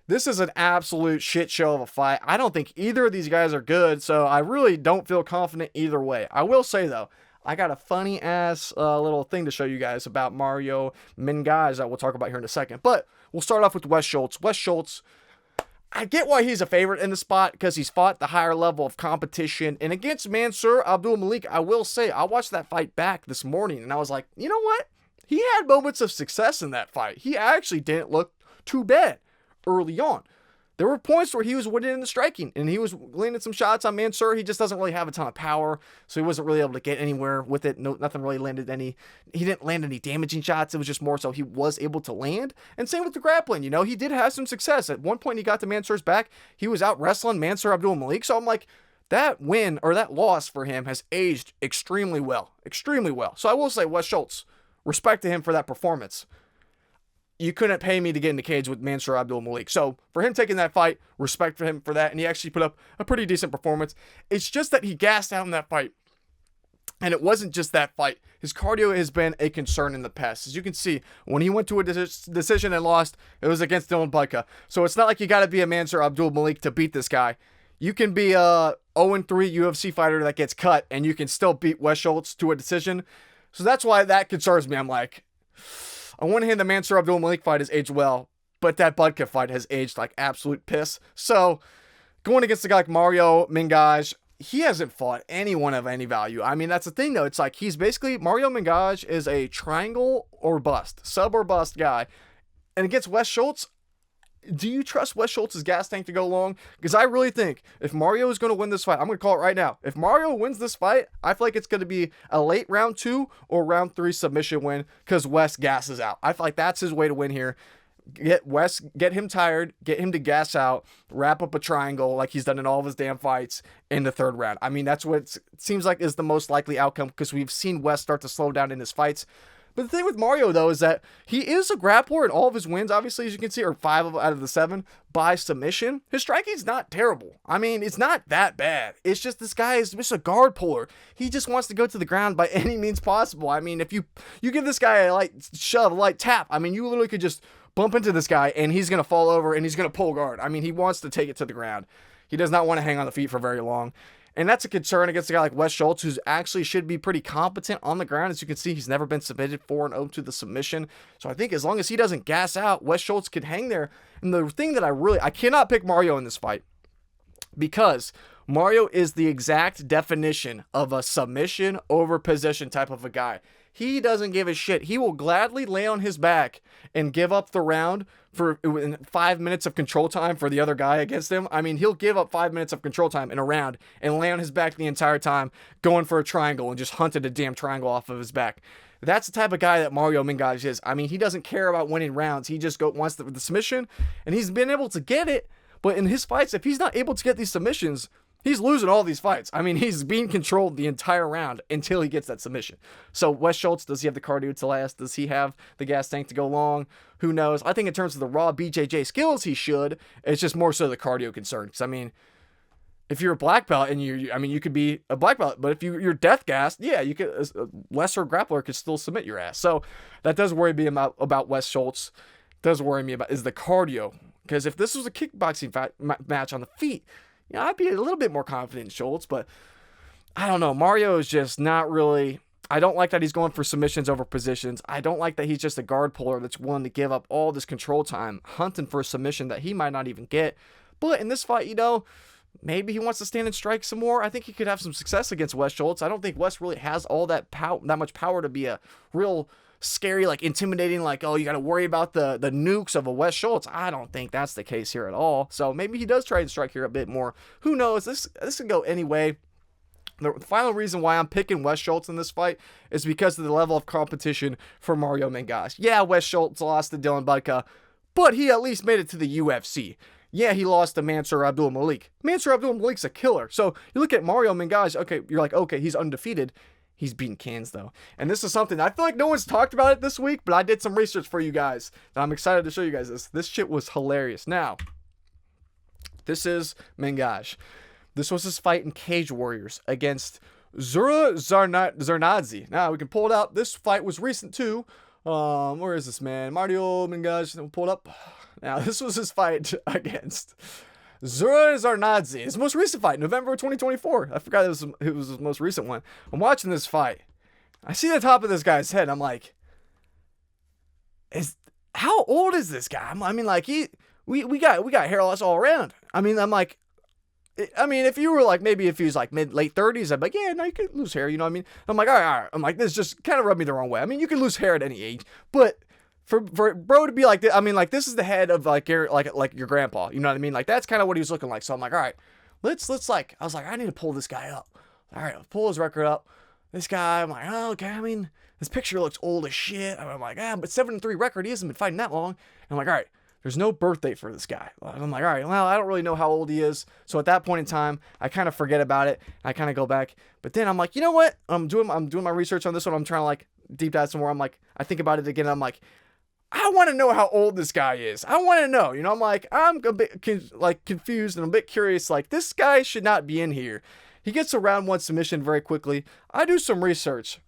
This is an absolute shit show of a fight. I don't think either of these guys are good, so I really don't feel confident either way. I will say, though, I got a funny-ass little thing to show you guys about Mingaj that we'll talk about here in a second. But we'll start off with Wes Schultz. Wes Schultz, I get why he's a favorite in the spot because he's fought the higher level of competition. And against Mansour Abdulmalik, I will say, I watched that fight back this morning and I was like, you know what? He had moments of success in that fight. He actually didn't look too bad early on. There were points where he was winning in the striking and he was landing some shots on Mansour. He just doesn't really have a ton of power, so he wasn't really able to get anywhere with it. Nothing really landed any. He didn't land any damaging shots. It was just more so he was able to land. And same with the grappling. You know, he did have some success. At one point, he got to Mansour's back. He was out wrestling Mansour Abdulmalik. So I'm like, that win or that loss for him has aged extremely well. Extremely well. So I will say, Wes Schultz, respect to him for that performance. You couldn't pay me to get in the cage with Mansour Abdulmalik. So for him taking that fight, respect for him for that. And he actually put up a pretty decent performance. It's just that he gassed out in that fight. And it wasn't just that fight. His cardio has been a concern in the past. As you can see, when he went to a decision and lost, it was against Dylan Budka. So it's not like you got to be a Mansour Abdulmalik to beat this guy. You can be a 0-3 UFC fighter that gets cut, and you can still beat Wes Schultz to a decision. So that's why that concerns me. I'm like, on one hand, the Mansour Abdulmalik fight has aged well, but that Budka fight has aged like absolute piss. So, going against a guy like Mingaj, he hasn't fought anyone of any value. I mean, that's the thing, though. It's like he's basically, Mingaj is a triangle or bust, sub or bust guy. And against Wes Schultz, do you trust Wes Schultz's gas tank to go long? Because I really think if Mario is going to win this fight, I'm going to call it right now. If Mario wins this fight, I feel like it's going to be a late round 2 or round 3 submission win because Wes gasses out. I feel like that's his way to win here. Get him tired, get him to gas out, wrap up a triangle like he's done in all of his damn fights in the 3rd round. I mean, that's what it seems like is the most likely outcome because we've seen Wes start to slow down in his fights. But the thing with Mario, though, is that he is a grappler in all of his wins, obviously, as you can see, or 5 out of the 7 by submission. His striking's not terrible. I mean, it's not that bad. It's just this guy is just a guard puller. He just wants to go to the ground by any means possible. I mean, if you give this guy a light shove, a light tap, I mean, you literally could just bump into this guy and he's going to fall over and he's going to pull guard. I mean, he wants to take it to the ground. He does not want to hang on the feet for very long. And that's a concern against a guy like Wes Schultz, who's actually should be pretty competent on the ground. As you can see, he's never been submitted 4-0 to the submission. So I think as long as he doesn't gas out, Wes Schultz could hang there. And the thing that I cannot pick Mario in this fight because Mario is the exact definition of a submission over position type of a guy. He doesn't give a shit. He will gladly lay on his back and give up the round for 5 minutes of control time for the other guy against him. I mean, he'll give up 5 minutes of control time in a round and lay on his back the entire time, going for a triangle and just hunted a damn triangle off of his back. That's the type of guy that Mario Mingaj is. I mean, he doesn't care about winning rounds. He just wants the submission, and he's been able to get it. But in his fights, if he's not able to get these submissions, he's losing all these fights. I mean, he's being controlled the entire round until he gets that submission. So Wes Schultz, does he have the cardio to last? Does he have the gas tank to go long? Who knows? I think in terms of the raw BJJ skills, he should. It's just more so the cardio concern. Because, I mean, if you're a black belt and you could be a black belt, but if you're death gassed, yeah, you could, a lesser grappler could still submit your ass. So that does worry me about Wes Schultz. Does worry me about is the cardio. Because if this was a kickboxing match on the feet, I'd be a little bit more confident in Schultz, but I don't know. Mario is just not really. I don't like that he's going for submissions over positions. I don't like that he's just a guard puller that's willing to give up all this control time, hunting for a submission that he might not even get. But in this fight, maybe he wants to stand and strike some more. I think he could have some success against Wes Schultz. I don't think Wes really has all that much power to be a real scary, like intimidating, like, oh, you got to worry about the nukes of a Wes Schultz. I don't think that's the case here at all. So maybe he does try and strike here a bit more. Who knows? This could go any way. The final reason why I'm picking Wes Schultz in this fight is because of the level of competition for Mario Mingaj. Yeah, Wes Schultz lost to Dylan Budka, but he at least made it to the UFC. Yeah, he lost to Mansour Abdul-Malik. Mansour Abdul-Malik's a killer. So you look at Mario Mingaj, okay, you're like, okay, he's undefeated. He's beating cans, though. And this is something, I feel like no one's talked about it this week, but I did some research for you guys. And I'm excited to show you guys this. This shit was hilarious. Now, this is Mingaj. This was his fight in Cage Warriors against Zura Zarnadze. Now, we can pull it out. This fight was recent, too. Where is this, man? Mario Mingaj. We'll pull it up. Now, this was his fight against Zura Zarnadze. His most recent fight, November 2024. I forgot it was his most recent one. I'm watching this fight. I see the top of this guy's head. I'm like, how old is this guy? I mean, like, we got hair loss all around. I mean, I'm like, if you were like, maybe if he was like late 30s, I'd be like, yeah, no, you could lose hair, you know what I mean? I'm like, all right. I'm like, this just kind of rubbed me the wrong way. I mean, you can lose hair at any age, but for bro to be like this, I mean, like, this is the head of like your grandpa, you know what I mean? Like, that's kind of what he was looking like. So I'm like, all right, let's like, I was like, I need to pull this guy up. All right, I'll pull his record up. This guy, I'm like, oh, okay, I mean, this picture looks old as shit. I'm like, but 7-3 record, he hasn't been fighting that long. And I'm like, all right, there's no birth date for this guy. I'm like, all right, well, I don't really know how old he is. So at that point in time, I kind of forget about it. I kind of go back. But then I'm like, you know what? I'm doing my research on this one. I'm trying to like deep dive some more. I'm like, I think about it again. I'm like, I want to know how old this guy is. I want to know, I'm like, I'm a bit confused and a bit curious. Like, this guy should not be in here. He gets a round 1 submission very quickly. I do some research.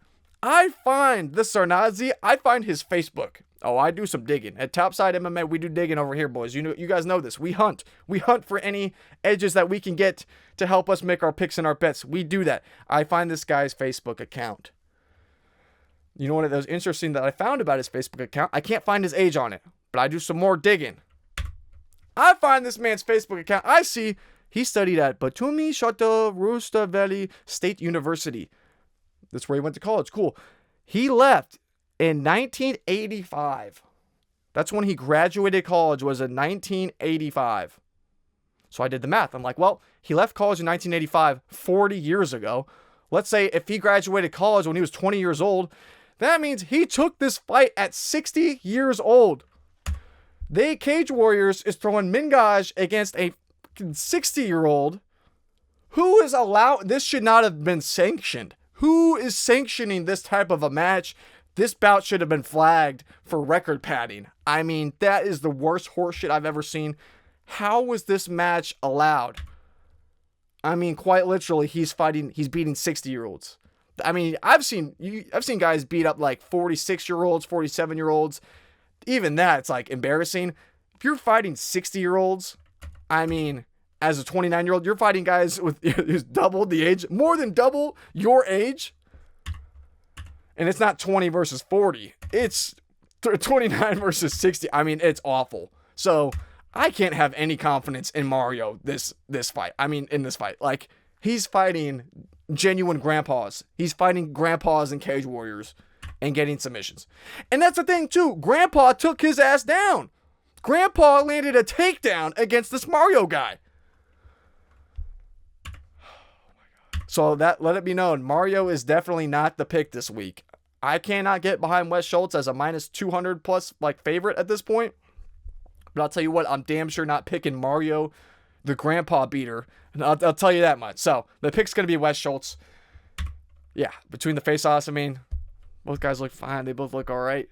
I find this Zarnadze. I find his Facebook. Oh, I do some digging. At Topside MMA, we do digging over here, boys. You guys know this. We hunt. We hunt for any edges that we can get to help us make our picks and our bets. We do that. I find this guy's Facebook account. You know what was interesting that I found about his Facebook account? I can't find his age on it, but I do some more digging. I find this man's Facebook account. I see he studied at Batumi Shota Rustaveli State University. That's where he went to college. Cool. He left in 1985. That's when he graduated college, was in 1985. So I did the math. I'm like, well, he left college in 1985, 40 years ago. Let's say if he graduated college when he was 20 years old, that means he took this fight at 60 years old. Cage Warriors is throwing Mingaj against a 60-year-old who is allowed. This should not have been sanctioned. Who is sanctioning this type of a match? This bout should have been flagged for record padding. I mean, that is the worst horseshit I've ever seen. How was this match allowed? I mean, quite literally, he's beating 60-year-olds. I mean, I've seen guys beat up like 46-year-olds, 47-year-olds. Even that, it's like embarrassing. If you're fighting 60-year-olds, I mean, as a 29-year-old, you're fighting guys with who's doubled the age, more than double your age. And it's not 20 versus 40. It's 29 versus 60. I mean, it's awful. So I can't have any confidence in Mario this fight. I mean, in this fight. Like, he's fighting genuine grandpas. He's fighting grandpas and Cage Warriors and getting submissions. And that's the thing, too. Grandpa took his ass down. Grandpa landed a takedown against this Mario guy. So that, let it be known, Mario is definitely not the pick this week. I cannot get behind Wes Schultz as a minus 200 plus like favorite at this point. But I'll tell you what, I'm damn sure not picking Mario, the grandpa beater. And I'll tell you that much. So the pick's going to be Wes Schultz. Yeah, between the face-offs, I mean, both guys look fine. They both look all right.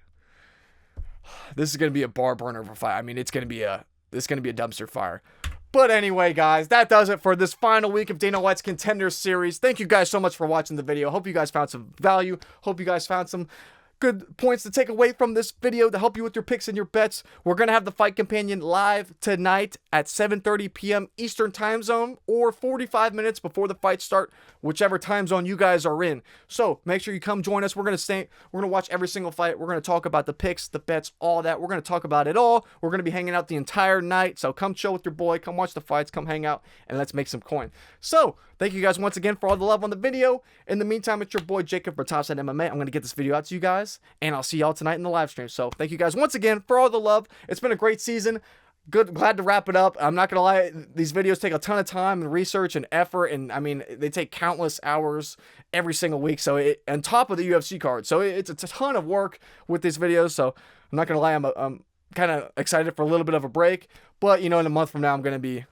This is going to be a bar burner of a fight. I mean, it's going to be a dumpster fire. But anyway, guys, that does it for this final week of Dana White's Contender Series. Thank you guys so much for watching the video. Hope you guys found some value. Hope you guys found some good points to take away from this video to help you with your picks and your bets. We're going to have the Fight Companion live tonight at 7:30 p.m. Eastern Time Zone, or 45 minutes before the fight start, whichever time zone you guys are in. So make sure you come join us. We're going to watch every single fight. We're going to talk about the picks, the bets, all that. We're going to talk about it all. We're going to be hanging out the entire night. So come chill with your boy. Come watch the fights. Come hang out, and let's make some coin. So thank you guys once again for all the love on the video. In the meantime, it's your boy Jacob for Topside MMA. I'm going to get this video out to you guys, and I'll see y'all tonight in the live stream. So thank you guys once again for all the love. It's been a great season. Glad to wrap it up. I'm not going to lie, these videos take a ton of time and research and effort, and I mean, they take countless hours every single week. So on top of the UFC card. So it's a ton of work with these videos. So I'm not going to lie, I'm kind of excited for a little bit of a break. But, you know, in a month from now, I'm going to be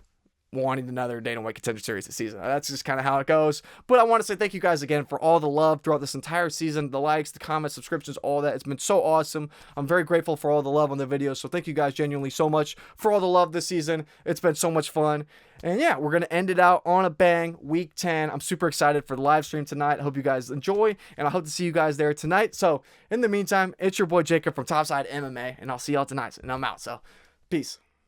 wanting another Dana White Contender Series this season. That's just kind of how it goes. But I want to say thank you guys again for all the love throughout this entire season. The likes, the comments, subscriptions, all that. It's been so awesome. I'm very grateful for all the love on the videos. So thank you guys genuinely so much for all the love this season. It's been so much fun. And yeah, we're going to end it out on a bang. Week 10. I'm super excited for the live stream tonight. I hope you guys enjoy, and I hope to see you guys there tonight. So in the meantime, it's your boy Jacob from Topside MMA, and I'll see y'all tonight. And I'm out. So peace.